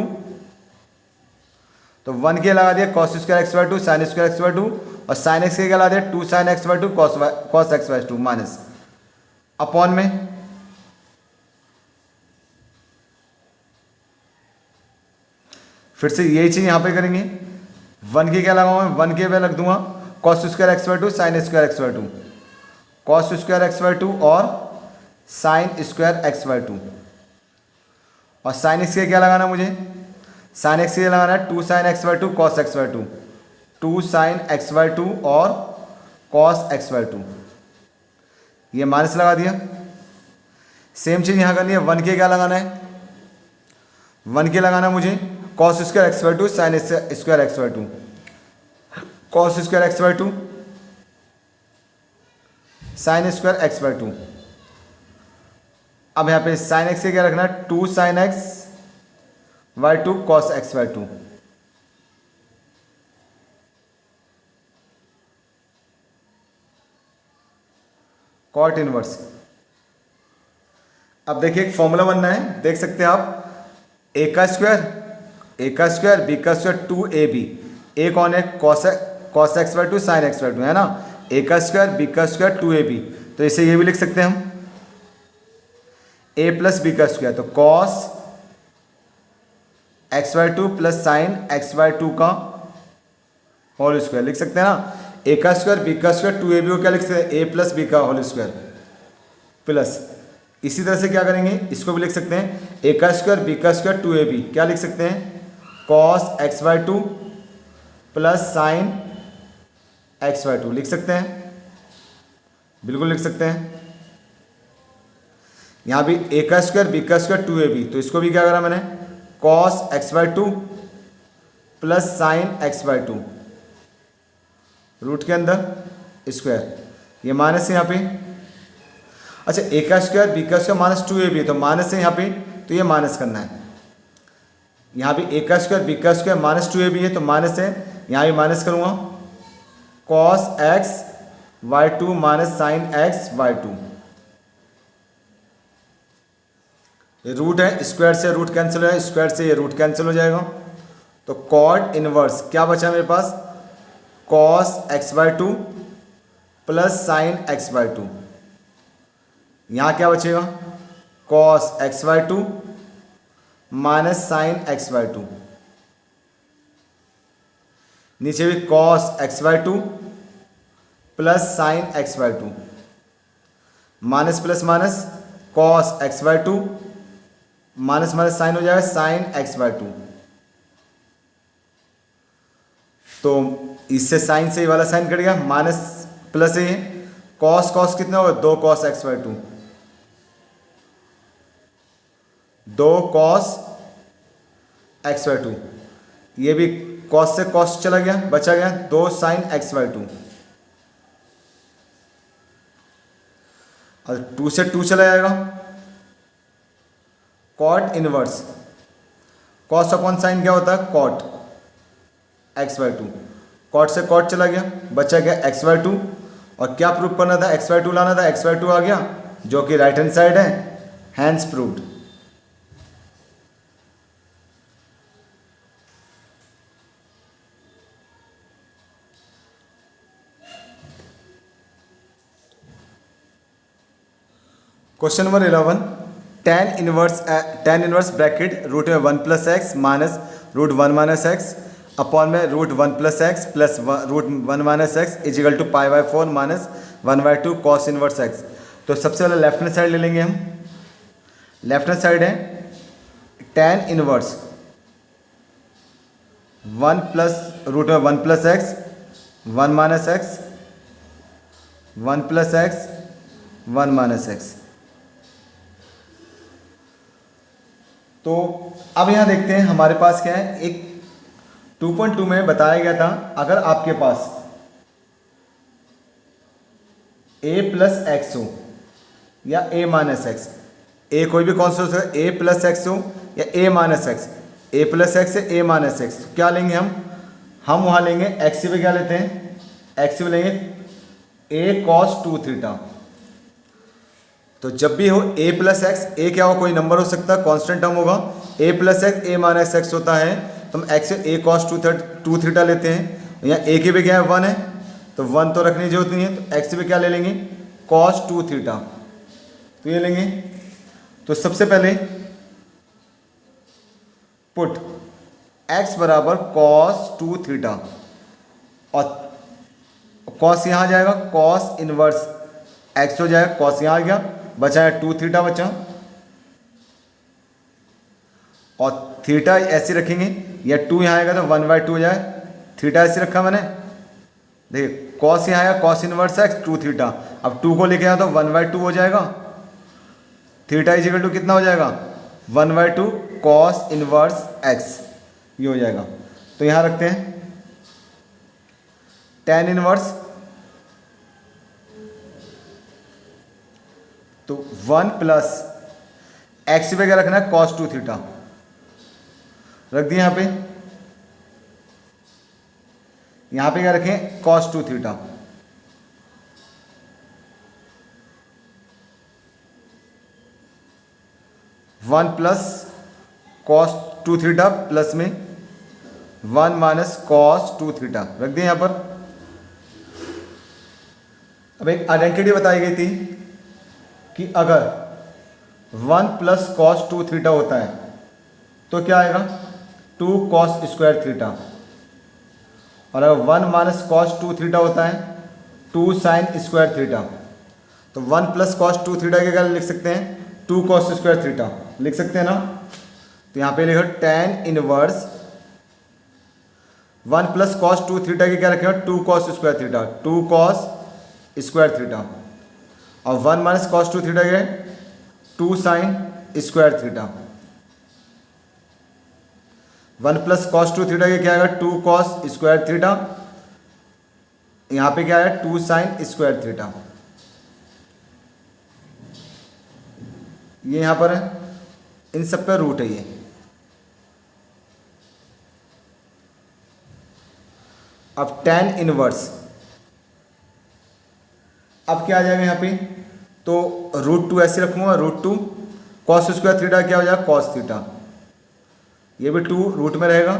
तो 1 के लगा दिया cos square x/2 sin square x/2 और sin x के क्या लगा दिया? 2 sin x/2 cos x/2 minus upon में फिर से यही चीज़ यहाँ पे करेंगे, 1 के क्या लगाऊंगा, 1 के पे लग दूंगा cos square x by two sine square x by two, cos square x by two और sine square x by two. और साइन एक्स के क्या लगाना मुझे, साइन एक्स के लगाना है 2 sine x by two cos x by to, 2 sine x by two और कॉस एक्स बाई टू। ये माइनस लगा दिया। सेम चीज़ यहाँ करनी है, 1 के क्या लगाना है, 1 के लगाना मुझे cos square x by two sine square x by two, cos square x by two sine square x by to. अब यहाँ पे साइन एक्स के क्या रखना है, 2 sine x by two cos x by two. Cot inverse. अब देखिए एक फॉर्मूला बनना है, देख सकते हैं आप, ए का स्क्वायर बी का स्क्वायर 2ab, ए कौन है, cos x by two sign x by to है ना, ए का स्क्वायर बी का स्क्वायर 2ab, तो इसे ये भी लिख सकते हैं हम ए प्लस बी का स्क्वायर, तो cos x by two plus sine x by to का होल स्क्वायर लिख सकते हैं ना। ए का स्क्वायर बी का स्क्वायर 2ab को क्या लिख सकते हैं, ए प्लस बी का होल स्क्वायर प्लस, इसी तरह से क्या करेंगे, इसको भी लिख सकते हैं ए का स्क्वायर बी का स्क्वायर 2ab, क्या लिख सकते हैं, cos x by two plus sine x by to लिख सकते हैं, बिल्कुल लिख सकते हैं। यहाँ भी ए का स्क्वायर बी का स्क्वायर 2ab, तो इसको भी क्या करा मैंने, cos x by two plus sine x by two, root के अंदर स्क्वायर, ये माइनस है यहाँ पे। अच्छा ए का स्क्वायर बी का स्क्वायर माइनस 2ab, तो माइनस है यहाँ पे, तो ये माइनस करना है। यहाँ भी ए का स्क्वायर बी का स्क्वायर माइनस 2ab है, तो माइनस है, यहाँ भी माइनस करूँगा, cos x by two minus sine x by two. Root है, स्क्वायर से रूट कैंसिल हो जाएगा, स्क्वायर से ये रूट कैंसिल हो जाएगा, तो कॉट इनवर्स क्या बचा मेरे पास, cos x by two plus sine x by two. यहाँ क्या बचेगा, cos x by two minus sine x by two, नीचे भी cos x by two plus sine x by two, minus plus minus cos x by two minus minus sine हो जाएगा sign x by to. तो इससे sign से ये वाला sign cut गया, माइनस प्लस है, कॉस कॉस कितना होगा, 2 cos x by to, 2 cos x by to, ये भी कॉस से कॉस चला गया, बचा गया 2 साइन एक्स बाई टू, और 2 से 2 चला जाएगा, cot inverse, cos upon sine क्या होता है, cot x by two, cot से कॉट चला गया, बचा गया एक्स बाई टू, और क्या प्रूव करना था, एक्स बाई टू लाना था, एक्स बाई टू आ गया जो कि राइट हैंड साइड है, hence proved. Question number 11, tan inverse bracket root में 1 plus x minus root 1 minus x upon में root 1 plus x plus root 1 minus x is equal to pi by 4 minus 1 by 2 cos inverse x. तो सबसे पहले left hand side ले लेंगे हम, left hand side है tan inverse 1 plus root में 1 plus x 1 minus x 1 plus x 1 minus x. तो अब यहाँ देखते हैं हमारे पास क्या है, एक 2.2 में बताया गया था अगर आपके पास a प्लस एक्स हो या a माइनस एक्स, a कोई भी कॉन्स्टेंट हो सकता है, a प्लस एक्स हो या a minus x, a plus x है a माइनस एक्स, क्या लेंगे हम वहाँ लेंगे एक्स पे क्या लेते हैं, एक्स पे लेंगे a कॉस 2 थीटा। तो जब भी हो a प्लस एक्स, a क्या हो कोई नंबर हो सकता है, कांस्टेंट टर्म होगा, a plus x a minus x होता है, तो हम x से a कॉस 2 थीटा लेते हैं। यहाँ a के पे क्या है 1 है, तो 1 तो रखने की जरूरत नहीं है, तो x पे क्या ले लेंगे कॉस 2 थीटा। तो ये लेंगे। तो सबसे पहले पुट x बराबर कॉस 2 थीटा, और कॉस यहाँ आ जाएगा, कॉस इनवर्स x हो जाएगा, कॉस यहाँ आ गया, बचा है 2 थीटा बचा, और थीटा ऐसे रखेंगे, या 2 यहाँ आएगा तो 1/2 हो जाए, थीटा ऐसे रखा मैंने, देखिए कॉस यहाँ आया, कॉस इनवर्स x 2 थीटा, अब 2 को लेके आया तो 1/2 हो जाएगा, थीटा इजिकल टू कितना हो जाएगा 1/2 कॉस इनवर्स x, ये हो जाएगा। तो यहाँ रखते हैं tan इनवर्स, तो 1 प्लस एक्स पे क्या रखना है cos 2 थीटा, रख दिया यहाँ पे क्या रखें cos 2 theta, one plus cos 2 theta plus में 1 माइनस cos 2 थीटा, रख दिया यहाँ पर। अब एक आइडेंटिटी बताई गई थी कि अगर 1 प्लस cos 2 थीटा होता है तो क्या आएगा 2 cos स्क्वायर थीटा, और अगर 1 माइनस cos 2 थीटा होता है 2 साइन स्क्वायर थीटा। तो 1 प्लस cos 2 थीटा के क्या लिख सकते हैं 2 cos स्क्वायर थीटा लिख सकते हैं ना। तो यहाँ पे लिखो tan inverse 1 plus cos 2 theta के क्या रखेगा 2 cos square theta, 2 cos square theta, और 1 माइनस cos 2 थीटा के 2 sine square theta, 1 plus cos 2 theta के क्या आएगा 2 cos स्क्वायर थीटा, यहाँ पे क्या है 2 साइन स्क्वायर थीटा, ये यहाँ पर है, इन सब पे रूट है ये। अब tan इनवर्स, अब क्या आ जाएगा यहाँ पे, तो √2 ऐसे रखूँगा, √2 cos स्क्वायर थीटा क्या हो जाएगा cos थीटा, ये भी 2 रूट में रहेगा,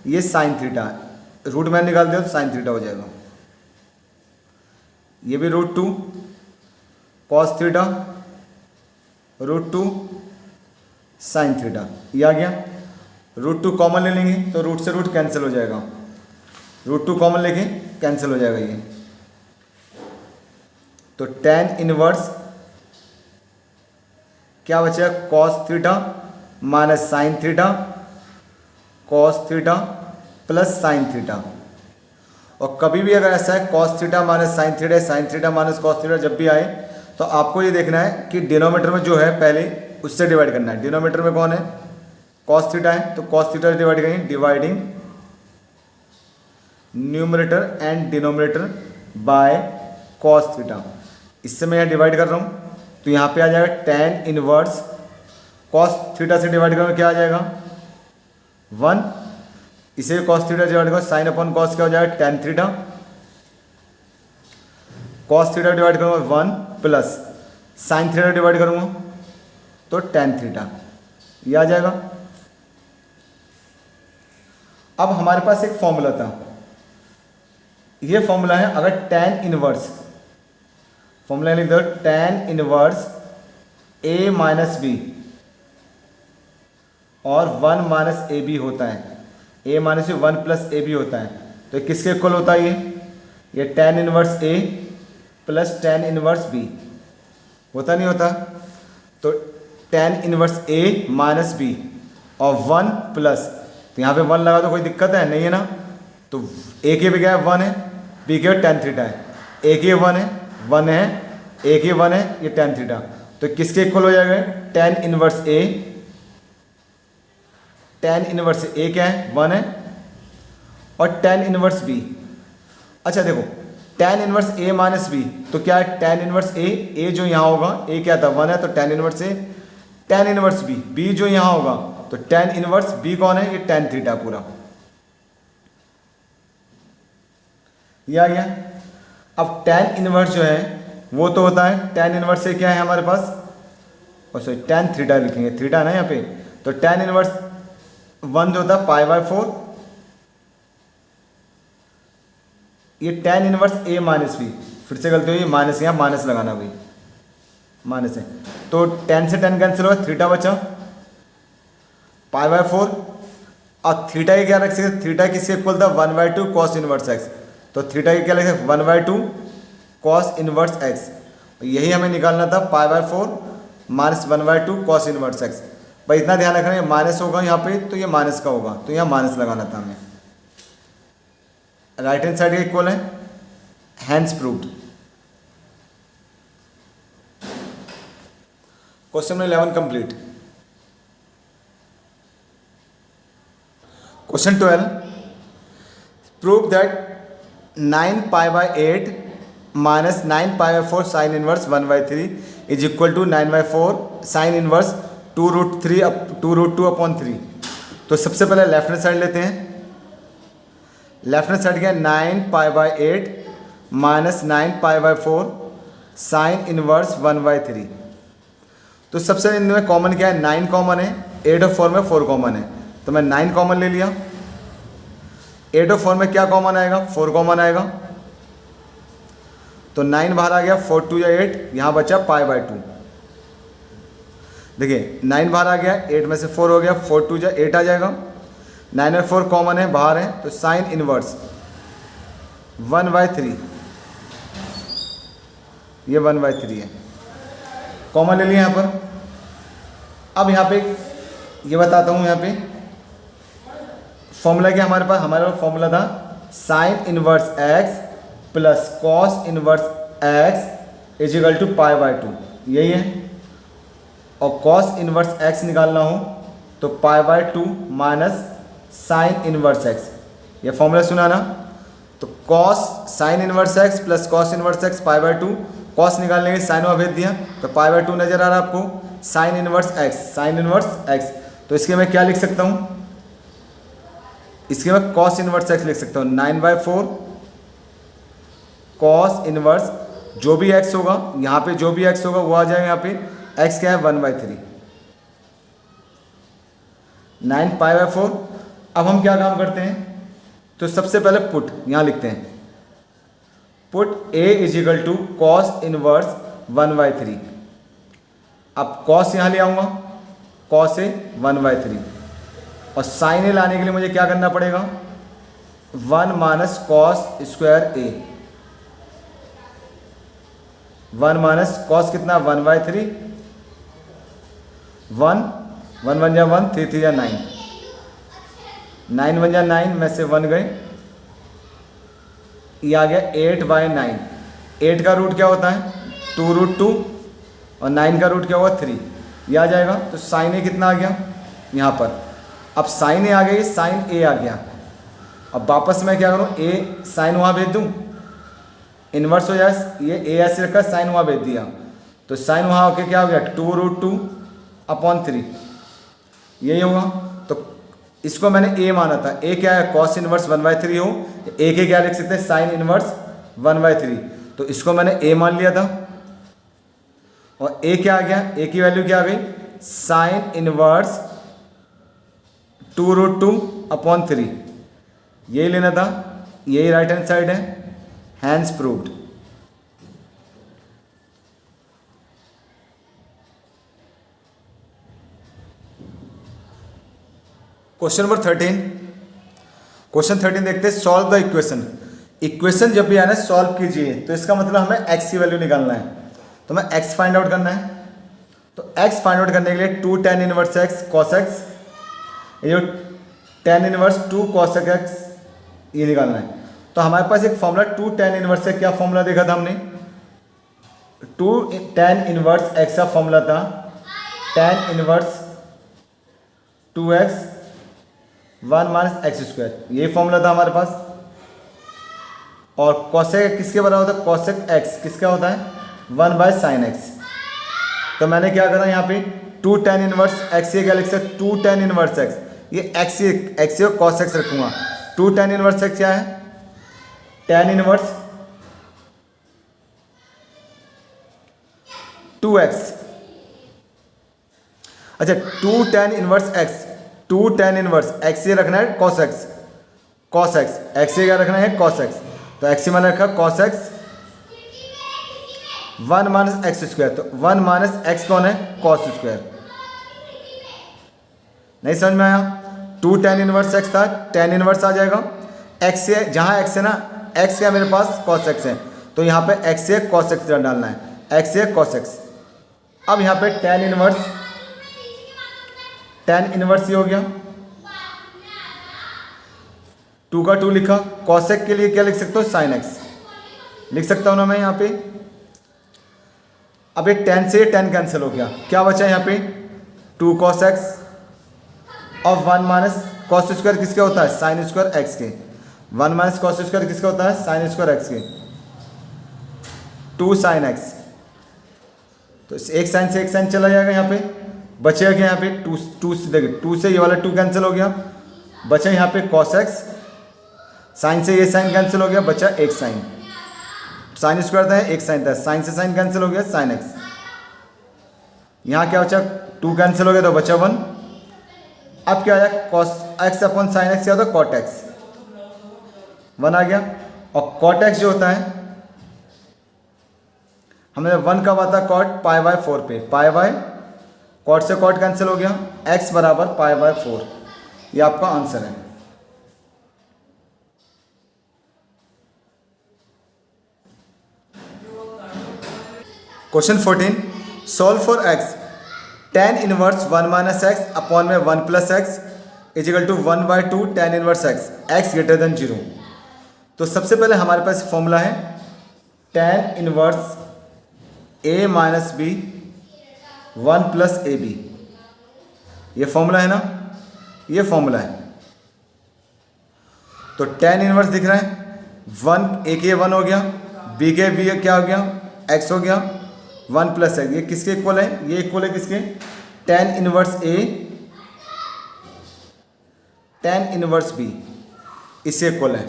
ये साइन थीटा, रूट में निकाल दिया तो साइन थीटा हो जाएगा, ये भी √2 cos थीटा, √2 साइन थीटा, ये आ गया। √2 कॉमन ले लेंगे तो रूट से रूट कैंसिल हो जाएगा, √2 कॉमन लेके कैंसिल हो जाएगा ये। तो tan इनवर्स क्या बचेगा cos theta minus sine theta, cos theta plus sine theta. और कभी भी अगर ऐसा है cos theta minus sine theta, sine theta minus cos theta जब भी आए तो आपको ये देखना है कि डिनोमीटर में जो है पहले उससे डिवाइड करना है। डिनोमीटर में कौन है cos थीटा है, तो cos थीटा डिवाइड करेंगे, dividing numerator and denominator by cos theta. इससे मैं यहाँ डिवाइड कर रहा हूँ तो यहाँ पे आ जाएगा tan इनवर्स cos थीटा से डिवाइड करूँगा क्या आ जाएगा 1, इसे cos थीटा डिवाइड करो साइन अपॉन cos क्या हो जाएगा tan theta, cos theta divide करूँगा 1 प्लस साइन थीटा डिवाइड करूँगा तो tan थीटा, ये आ जाएगा। अब हमारे पास एक फॉर्मूला था, ये फॉर्मूला है अगर tan इनवर्स, फॉर्मूला लिख दो tan inverse a minus B और 1 माइनस ए बी होता है, a minus B 1 plus A B होता है, तो किसके इक्वल होता है ये tan inverse a plus tan inverse b होता नहीं होता। तो tan inverse a minus B और 1 प्लस, तो यहाँ पे 1 लगा तो कोई दिक्कत है नहीं है ना, तो a के भी क्या है 1 है, b के tan थीटा है, a के 1 है 1 है, a के 1 है, ये tan थीटा, तो किसके इक्वल हो जाएगा tan inverse a, tan inverse a क्या है 1 है, और tan इनवर्स b। अच्छा देखो tan inverse a minus b तो क्या है tan इनवर्स a जो यहाँ होगा a क्या था 1 है, तो tan inverse a, tan inverse b जो यहाँ होगा तो tan इनवर्स b कौन है ये tan थीटा पूरा, ये आ गया। अब tan इनवर्स जो है वो तो होता है tan इनवर्स से क्या है हमारे पास, और सॉरी tan थीटा लिखेंगे, थीटा ना यहाँ पे, तो tan इनवर्स 1 जो होता है π/4, ये tan inverse a minus B, फिर से गलती हुई माइनस, यहाँ माइनस लगाना भाई, माइनस है, तो 10 से 10 कैंसिल हुआ, थीटा बचा, π/4। अब थीटा की क्या रख सकते, थीटा किसके इक्वल था, 1/2 cos इनवर्स एक्स, तो थीटा की क्या लिख सकते, 1/2 cos इनवर्स एक्स, यही हमें निकालना था, π/4 माइनस 1/2 cos इनवर्स एक्स। भाई इतना ध्यान रखना, ये माइनस होगा यहाँ पे, तो ये माइनस का होगा, तो यहाँ माइनस लगाना था हमें, राइट हैंड साइड का इक्वल है, hence proved. Question number 11 complete. Question 12, prove that 9π/8 minus 9π/4 sine inverse 1/3 is equal to 9/4 sine inverse 2√2/3। तो सबसे पहले लेफ्ट हैंड साइड लेते हैं, लेफ्ट हैंड साइड क्या, 9π/8 माइनस 9π/4 साइन इनवर्स 1/3। तो सबसे इनमें कॉमन क्या है, 9 कॉमन है, 8 और 4 में 4 कॉमन है, तो मैं 9 कॉमन ले लिया। 8 और 4 में क्या कॉमन आएगा, 4 कॉमन आएगा, तो 9 बाहर आ गया, 4 2 या 8, यहाँ बचा π/2। देखिए 9 बाहर आ गया, 8 में से 4 हो गया, 4 2 या 8 आ जाएगा, 9 और 4 कॉमन है, बाहर है, तो साइन इनवर्स 1/3, ये 1/3 है, कॉमन ले लिया यहाँ पर। अब यहाँ पे ये बताता हूँ, यहाँ पे फॉर्मूला क्या हमारे पास फॉर्मूला था sine inverse x plus cos inverse x is equal to π/2, यही है। और कॉस इनवर्स एक्स निकालना हो तो π/2 माइनस साइन इनवर्स एक्स, ये फॉर्मूला सुना ना। तो cos sine inverse x plus cos inverse x π/2, cos निकालने के साइन वहाँ भेज दिया, तो π/2 नजर आ रहा है आपको, sign inverse x, sign inverse x, तो इसके मैं क्या लिख सकता हूँ, इसके मैं कॉस इनवर्स एक्स लिख सकता हूँ, 9/4 कॉस इनवर्स, जो भी एक्स होगा यहाँ पे, जो भी एक्स होगा वो आ जाएगा यहाँ पे, एक्स क्या है 1/3, 9π/4। अब हम क्या काम करते हैं, तो सबसे पहले पुट यहाँ लिखते हैं, put a is equal to cos inverse 1/3। अब कॉस यहाँ ले आऊँगा, कॉस ए 1/3, और साइन ए लाने के लिए मुझे क्या करना पड़ेगा, 1 माइनस कॉस स्क्वायर ए, 1 माइनस कॉस कितना 1/3, 1 1 बन जा 1, 3 3 या 9, 9 बन जा 9 में से 1 गए, ये आ गया 8/9। 8 का रूट क्या होता है 2√2, और 9 का रूट क्या होगा 3, ये आ जाएगा। तो साइन ए कितना आ गया यहाँ पर, अब साइन ए आ गई, साइन ए आ गया। अब वापस मैं क्या करूँ, ए साइन वहाँ भेज दूँ, इन्वर्स हो जाए, ये ए ऐसे रखा, साइन वहाँ भेज दिया, तो साइन वहाँ होके क्या हो गया 2√2/3, यही होगा। तो इसको मैंने ए माना था, ए क्या है कॉस इनवर्स 1/3 हो, ए के क्या लिख सकते हैं साइन इनवर्स 1/3, तो इसको मैंने ए मान लिया था। और ए क्या आ गया, ए की वैल्यू क्या आ गई, साइन इनवर्स 2√2/3, यही लेना था, यही राइट हैंड साइड है, hence proved. Question number 13, question 13 देखते हैं, सॉल्व द इक्वेशन। इक्वेशन जब भी आना है सॉल्व कीजिए, तो इसका मतलब हमें एक्स की वैल्यू निकालना है, तो मैं एक्स फाइंड आउट करना है। तो एक्स फाइंड आउट करने के लिए 2 tan inverse x cos x, ये जो tan इनवर्स 2 cos एक्स ये निकालना है। तो हमारे पास एक फॉर्मूला 2 tan इनवर्स है, क्या फॉर्मूला देखा था हमने, 2 tan इनवर्स एक्स का फॉर्मूला था tan inverse 2x 1 minus x square, ये फॉर्मूला था हमारे पास। और कॉसेक किसके बराबर होता है, कॉसेक एक्स किसका होता है 1/sin x। तो मैंने क्या करा यहाँ पे 2 tan इनवर्स एक्स, ये क्या लिख सकते 2 tan इनवर्स एक्स, ये एक्स को कॉस एक्स रखूँगा। 2 tan इनवर्स एक्स क्या है, tan इनवर्स 2x, अच्छा 2 tan inverse x, 2 tan inverse x ये रखना है cos x, cos x, x ये क्या रखना है कॉस एक्स, तो एक्स मैंने रखा cos x 1 minus x square, तो 1 माइनस एक्स कौन है, कॉस स्क्वायर। नहीं समझ में आया। 2 tan इनवर्स एक्स था, tan इनवर्स आ जाएगा एक्स से, जहाँ एक्स है ना, एक्स क्या मेरे पास कॉस एक्स है, तो यहाँ पे एक्स से कॉस एक्स डालना है, एक्स से कॉस एक्स। अब यहाँ पे tan इनवर्स ही हो गया, 2 का 2 लिखा, कॉस एक्स के लिए क्या लिख सकता हूँ, साइन एक्स लिख सकता हूँ ना मैं यहाँ पे। अब ये tan से ये tan कैंसिल हो गया, क्या बचा यहाँ पे 2 cos x और 1 माइनस कॉस स्क्वायर किसके होता है, साइन स्क्वायर एक्स के। 1 माइनस कॉस स्क्वायर किसका होता है, साइन स्क्वायर एक्स के। 2 साइन एक्स, तो एक साइन से एक साइन चला जाएगा, यहाँ पे बचेगा क्या, यहाँ पे 2 से देखिए 2 से ये वाला 2 कैंसिल हो गया, बचा यहाँ पे cos x, साइन से ये साइन कैंसिल हो गया, बचा एक साइन, साइन स्क्वायर था एक साइन था, साइन से साइन कैंसिल हो गया, साइन एक्स। यहाँ क्या बचा, 2 कैंसिल हो गया तो बचा 1। अब क्या आया, cos x upon sine x क्या होता है, कॉट एक्स, 1 आ गया। और कॉट एक्स जो होता है, हमने 1 कब आता है, कॉट पाई बाय 4 पे, पाई बाय कॉट से कॉट कैंसिल हो गया, एक्स बराबर पाई बाय 4, ये आपका आंसर है। Question 14, solve for x tan inverse 1 minus x upon में 1 plus x is equal to 1/2 tan inverse x, x greater than 0। तो सबसे पहले हमारे पास फॉर्मूला है tan inverse a minus B 1 plus A B, ये फॉर्मूला है ना, ये फॉर्मूला है। तो tan इनवर्स दिख रहा है 1, ए के 1 हो गया, बी के बी क्या हो गया, x हो गया, 1 प्लस एक्स, ये किसके इक्वल है, ये इक्वल है किसके, tan inverse a tan inverse b, इससे इक्वल है।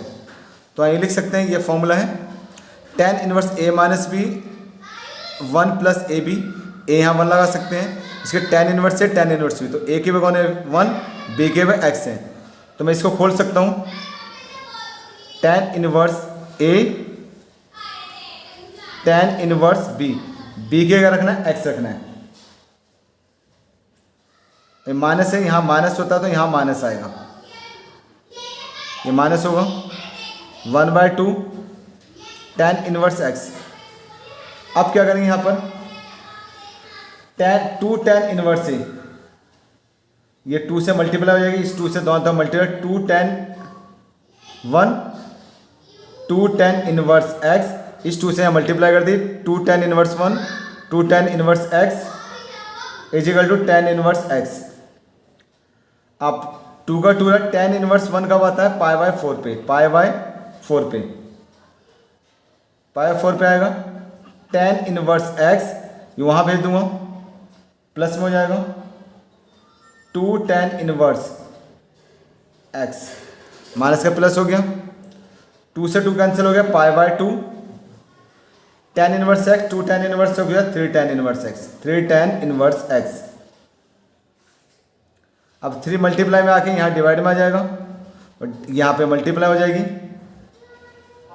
तो ये लिख सकते हैं, ये फॉर्मूला है tan inverse a minus B 1 plus A B, A यहाँ 1 लगा सकते हैं, इसके tan इनवर्स से tan इनवर्स b, तो a के वे कौन है 1, b के वे x है, तो मैं इसको खोल सकता हूँ, tan inverse a tan inverse b, B के क्या रखना है, एक्स रखना है, माइनस है, यहाँ माइनस होता तो यहाँ माइनस आएगा, ये माइनस होगा 1/2 tan इनवर्स एक्स। अब क्या करेंगे यहाँ पर, टू tan इनवर्स ए, ये 2 से मल्टीप्लाई हो जाएगी, इस 2 से दोनों तरफ मल्टीप्लाई, 2 tan इनवर्स एक्स, इस 2 से यहाँ मल्टीप्लाई कर दी, 2 tan inverse 1, 2 tan inverse x is equal to tan inverse x। अब 2 का 2 है, tan इनवर्स 1 कब आता है, पाई बाय 4 पे, पाई बाय 4 पे, पाई बाय 4 पे आएगा, tan इनवर्स x ये वहाँ भेज दूंगा, प्लस में हो जाएगा 2 tan इनवर्स x, माइनस का प्लस हो गया, 2 से 2 कैंसिल हो गया, पाई by 2 tan inverse x, 2 tan inverse हो गया 3 tan inverse x, 3 tan inverse x। अब 3 मल्टीप्लाई में आके यहाँ डिवाइड में आ जाएगा और यहाँ पे मल्टीप्लाई हो जाएगी,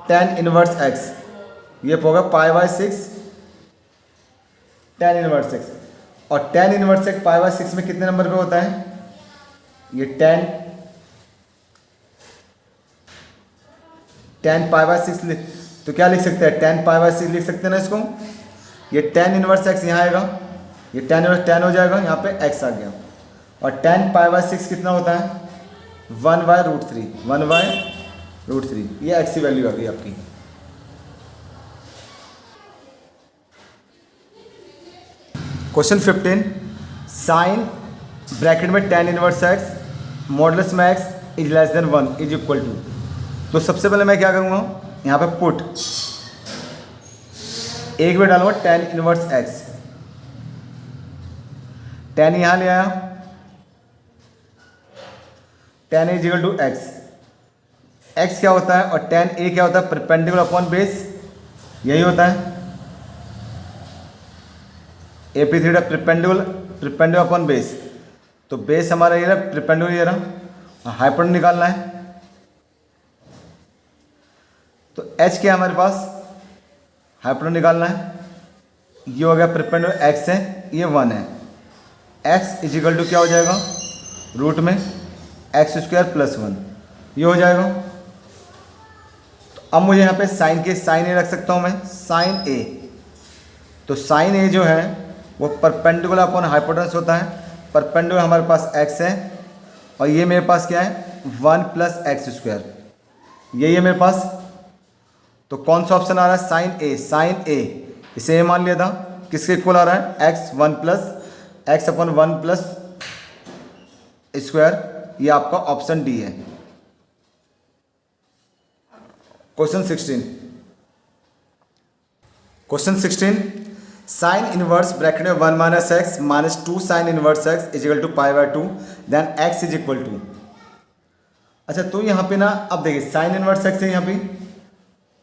tan इनवर्स x ये होगा पाई बाय 6 tan इनवर्स x, और tan inverse x pi by 6 में कितने नंबर पे होता है, ये tan पाई बाय 6, तो क्या लिख सकते हैं, tan पाई बाय 6 लिख सकते हैं ना इसको, ये tan इनवर्स x यहाँ आएगा, ये tan इनवर्स tan हो जाएगा, यहाँ पे x आ गया, और tan पाई बाय 6 कितना होता है 1/√3, 1/√3, ये x की वैल्यू आ गई आपकी। क्वेश्चन 15, साइन ब्रैकेट में tan इनवर्स x मॉडुलस में x is less than 1 is equal to, तो सबसे पहले मैं क्या करूँगा, यहाँ पे पुट एक बार डालूंगा tan इनवर्स x, tan यहाँ ले आया, tan is equal to x, x क्या होता है और tan a क्या होता है, परपेंडिकुलर अपॉन बेस, यही होता है, AP3 परपेंडिकुलर अपॉन बेस, तो बेस हमारा ये रहा, परपेंडिकुलर ये रहा, हाइपोटेन्यूज निकालना है, तो h क्या है हमारे पास, हाइपोटेन्यूज निकालना है, ये हो गया परपेंडिकुलर एक्स है, ये 1 है। एक्स इजिकल टू क्या हो जाएगा, रूट में एक्स स्क्वायर प्लस 1, ये हो जाएगा। तो अब मुझे यहाँ पे साइन के साइन ए रख सकता हूँ मैं, साइन ए। तो साइन ए जो है वो परपेंडिकुलर अपॉन हाइपोटेनस होता है। परपेंडिकुलर हमारे पास एक्स है और ये मेरे पास क्या है 1 प्लस एक्स स्क्वायर, यही है मेरे पास। तो कौन सा ऑप्शन आ रहा है, साइन ए। साइन ए इसे ए मान लिया था, किसके इक्वल आ रहा है, x 1 plus x upon 1 plus square, ये आपका ऑप्शन डी है। Question 16, question 16, sine inverse bracket में 1 minus x minus 2 sine inverse x is equal to pi by 2, then x is equal to. अच्छा तो यहाँ पे ना, अब देखिए साइन इनवर्स एक्स है यहाँ पे।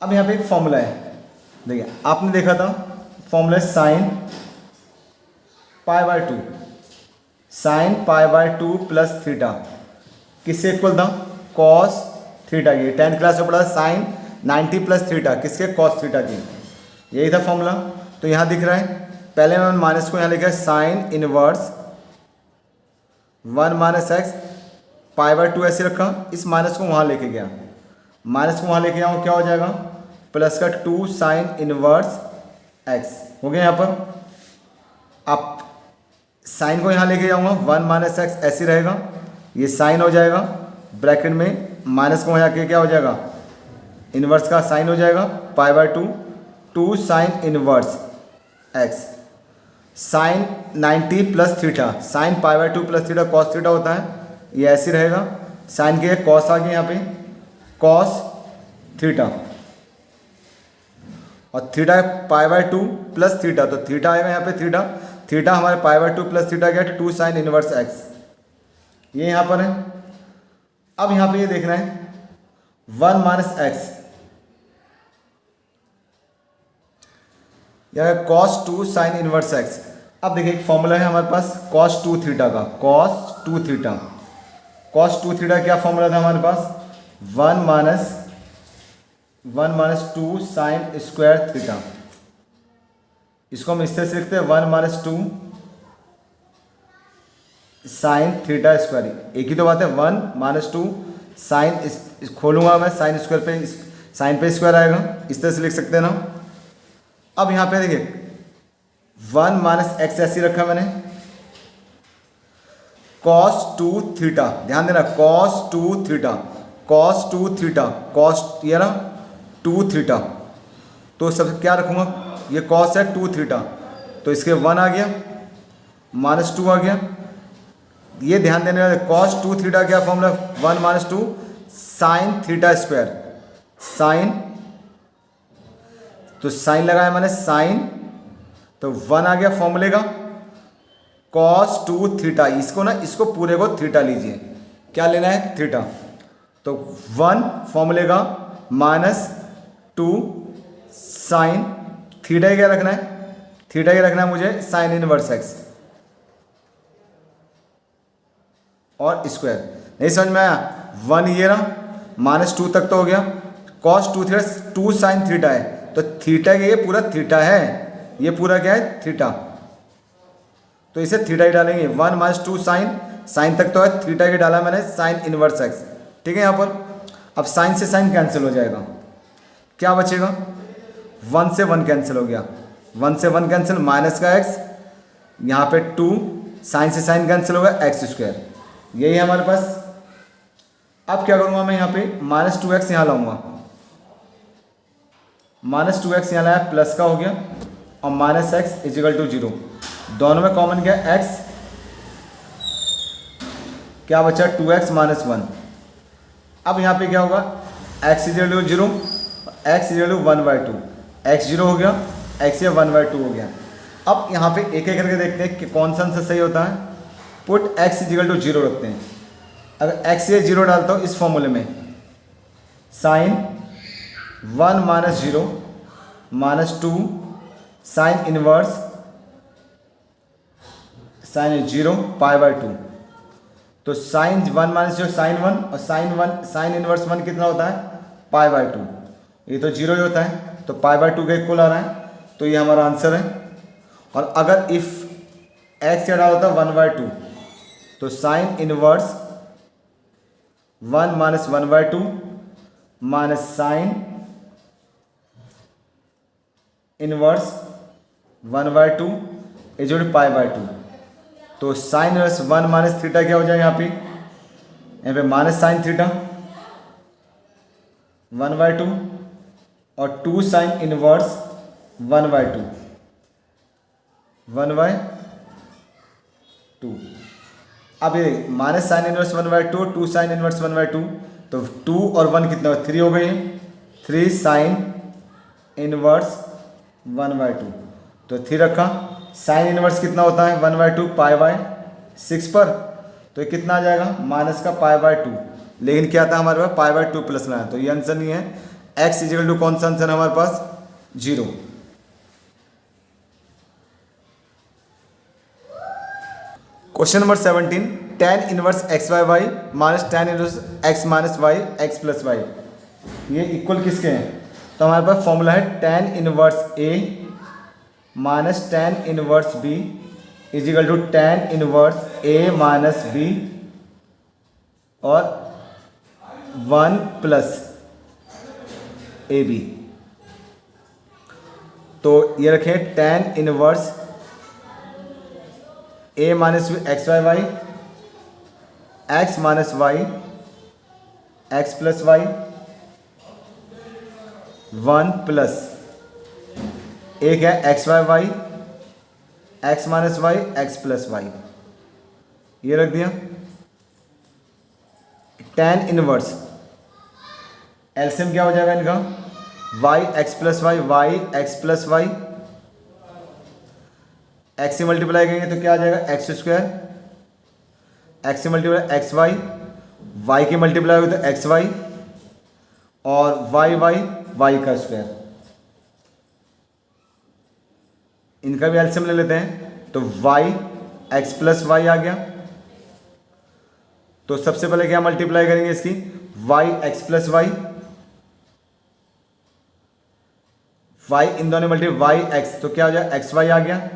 अब यहाँ पे एक फॉर्मूला है, देखिए आपने देखा था formula sine pi by 2, sign pi by 2 plus theta किससे इक्वल था, कॉस थीटा। ये 10th क्लास में पढ़ा साइन 90 प्लस थीटा किसके, कॉस थीटा की, यही था फॉर्मूला। तो यहाँ दिख रहा है, पहले मैंने माइनस को यहाँ लिखा है sign inverse 1 minus x pi by 2 ऐसे रखा, इस माइनस को वहाँ लेके गया, माइनस को वहाँ लेके आऊँ क्या हो जाएगा, प्लस का 2 साइन इनवर्स एक्स हो गया। यहाँ पर आप साइन को यहाँ लेके जाऊँगा 1 माइनस एक्स ऐसे रहेगा, ये साइन हो जाएगा, ब्रैकेट में माइनस को यहाँ के क्या हो जाएगा, इनवर्स का साइन हो जाएगा, pi by 2 2 sine inverse x, sine 90 plus theta, sine pi by 2 plus theta cos theta होता है, ये ऐसे रहेगा, साइन के कॉस आ गया यहाँ पे, कॉस थीटा, और theta pi by 2 plus theta, तो थीटा आएगा यहाँ पे, थीटा थीटा हमारे पाई बाय 2 प्लस थीटा क्या है 2 साइन इनवर्स एक्स, ये यहाँ पर है। अब यहाँ पे ये देखना है 1 माइनस एक्स, यह कॉस 2 साइन इनवर्स एक्स। अब देखिए एक फॉर्मूला है हमारे पास कॉस 2 थीटा का, कॉस 2 थीटा, कॉस 2 थीटा क्या फॉर्मूला था हमारे पास, 1 माइनस 2 साइन स्क्वायर थीटा, इसको हम इस तरह से लिखते हैं 1 माइनस 2 साइन थीटा स्क्वायर, एक ही तो बात है, 1 माइनस 2 साइन, खोलूंगा मैं साइन स्क्वायर पे, साइन पे स्क्वायर आएगा, इस तरह से लिख सकते हैं ना। अब यहाँ पे देखिए 1 माइनस एक्स ऐसे रखा मैंने, cos 2 थीटा, ध्यान देना cos 2 theta, cos 2 theta, cos ये ना 2 थीटा, तो सब क्या रखूँगा, ये cos है 2 थीटा, तो इसके 1 आ गया माइनस 2 आ गया, ये ध्यान देने वाले cos 2 थीटा क्या formula, 1 minus 2 sine theta square, sine, तो साइन लगाया मैंने साइन, तो 1 आ गया फॉर्मूले का, cos 2 थीटा, इसको ना, इसको पूरे को थीटा लीजिए, क्या लेना है थीटा, तो 1 फॉर्मूले का माइनस 2 साइन थीटा क्या रखना है, थीटा क्या रखना है मुझे साइन इनवर्स एक्स और स्क्वायर, नहीं समझ में आया, 1 ये रहा माइनस 2 तक तो हो गया, cos 2 थीटा 2 साइन थीटा है, तो थीटा के ये पूरा थीटा है, ये पूरा क्या है थीटा, तो इसे थीटा ही डालेंगे, 1 माइनस 2 साइन, साइन तक तो है, थीटा के डाला मैंने साइन इनवर्स एक्स, ठीक है। यहाँ पर अब साइन से साइन कैंसिल हो जाएगा, क्या बचेगा, 1 से 1 कैंसिल हो गया, 1 से 1 कैंसिल, माइनस का एक्स, यहाँ पे 2 साइन से साइन कैंसिल होगा एक्स स्क्वायर, यही है हमारे पास। अब क्या करूँगा मैं यहाँ पे माइनस 2x यहाँ लाऊंगा, माइनस 2x यहाँ लाया, प्लस का हो गया, और माइनस एक्स इजिकल टू 0, दोनों में कॉमन क्या है x, क्या बचा 2x माइनस 1। अब यहाँ पे क्या होगा, x is equal to 0, x is equal to 1/2, x 0 हो गया, x ये 1/2 हो गया। अब यहाँ पे एक एक करके देखते हैं कि कौन सा आंसर सही होता है, पुट x इजिकल टू 0 रखते हैं, अगर x ये 0 डालता हूँ इस फॉर्मूले में, sine 1 minus 0 minus 2 sine inverse sine 0 pi by 2, तो साइन 1 माइनस 0 साइन 1, और साइन इनवर्स 1 कितना होता है पाई बाय 2, ये तो 0 ही होता है, तो पाई बाय 2 का इक्वल आ रहा है, तो ये हमारा आंसर है और अगर इफ एक्स क्या डाला होता 1/2, तो sine inverse 1 minus 1/2 minus sine inverse 1/2 is equal to पाई/2। तो साइन इनवर्स 1 माइनस थीटा क्या हो जाएगा यहाँ पे माइनस साइन थीटा 1/2 और 2 साइन इनवर्स 1/2 1/2। अब ये minus sine inverse 1/2 2 sine inverse 1/2, तो 2 और 1 कितना हो 3 हो गई है, 3 साइन इनवर्स 1/2। तो 3 रखा, साइन इनवर्स कितना होता है 1/2 पाई/6 पर, तो ये कितना आ जाएगा माइनस का पाई/2, लेकिन क्या था हमारे पास पाई/2 प्लस ना है, तो ये आंसर नहीं है। x इजिकल टू कौन सा आंसर है हमारे पास 0। Question number 17 tan inverse XY minus tan inverse x minus y x plus y, ये इक्वल किसके हैं, तो हमारे पास फॉर्मूला है tan inverse A minus tan inverse B is equal to tan inverse A minus B और 1 प्लस AB। तो ये रखें tan inverse A minus XY x minus y x plus y 1 plus एक है XY x minus y x plus y, ये रख दिया। tan inverse LCM क्या हो जाएगा इनका y x plus y x plus y, x से मल्टीप्लाई करेंगे तो क्या आ जाएगा x स्क्वायर, x से मल्टीप्लाई एक्स वाई, वाई की मल्टीप्लाई होगी तो एक्स वाई और वाई का स्क्वायर, इनका भी एलसीएम ले लेते हैं। तो y x प्लस वाई आ गया, तो सबसे पहले क्या मल्टीप्लाई करेंगे इसकी y x plus y, y इन दोनों मल्टीप्लाई y x, तो क्या हो जाएगा एक्स वाई आ गया,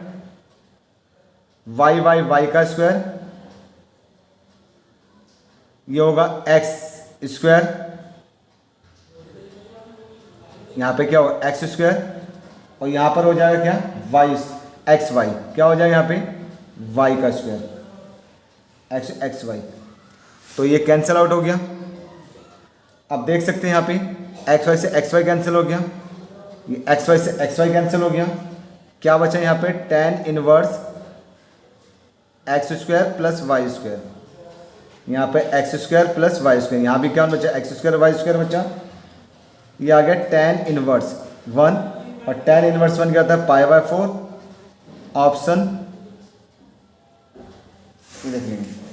वाई का स्क्वायर, ये होगा एक्स स्क्वायर, यहाँ पे क्या होगा एक्स स्क्वायर और यहाँ पर हो जाएगा क्या वाई एक्स वाई, क्या हो जाएगा यहाँ पे वाई का स्क्वायर एक्स वाई, तो ये कैंसिल आउट हो गया। अब देख सकते हैं यहाँ पे एक्स वाई से एक्स वाई कैंसिल हो गया, ये एक्स वाई से एक्स वाई कैंसिल हो गया, क्या बचा यहाँ पे tan inverse x square plus y square, यहाँ पे x square plus y square, यहाँ भी क्या बचा एक्स स्क्वायर वाई स्क्वायर बचा, ये आ गया tan इनवर्स 1 और tan इनवर्स 1 क्या होता है पाई/4, ऑप्शन देख लेंगे।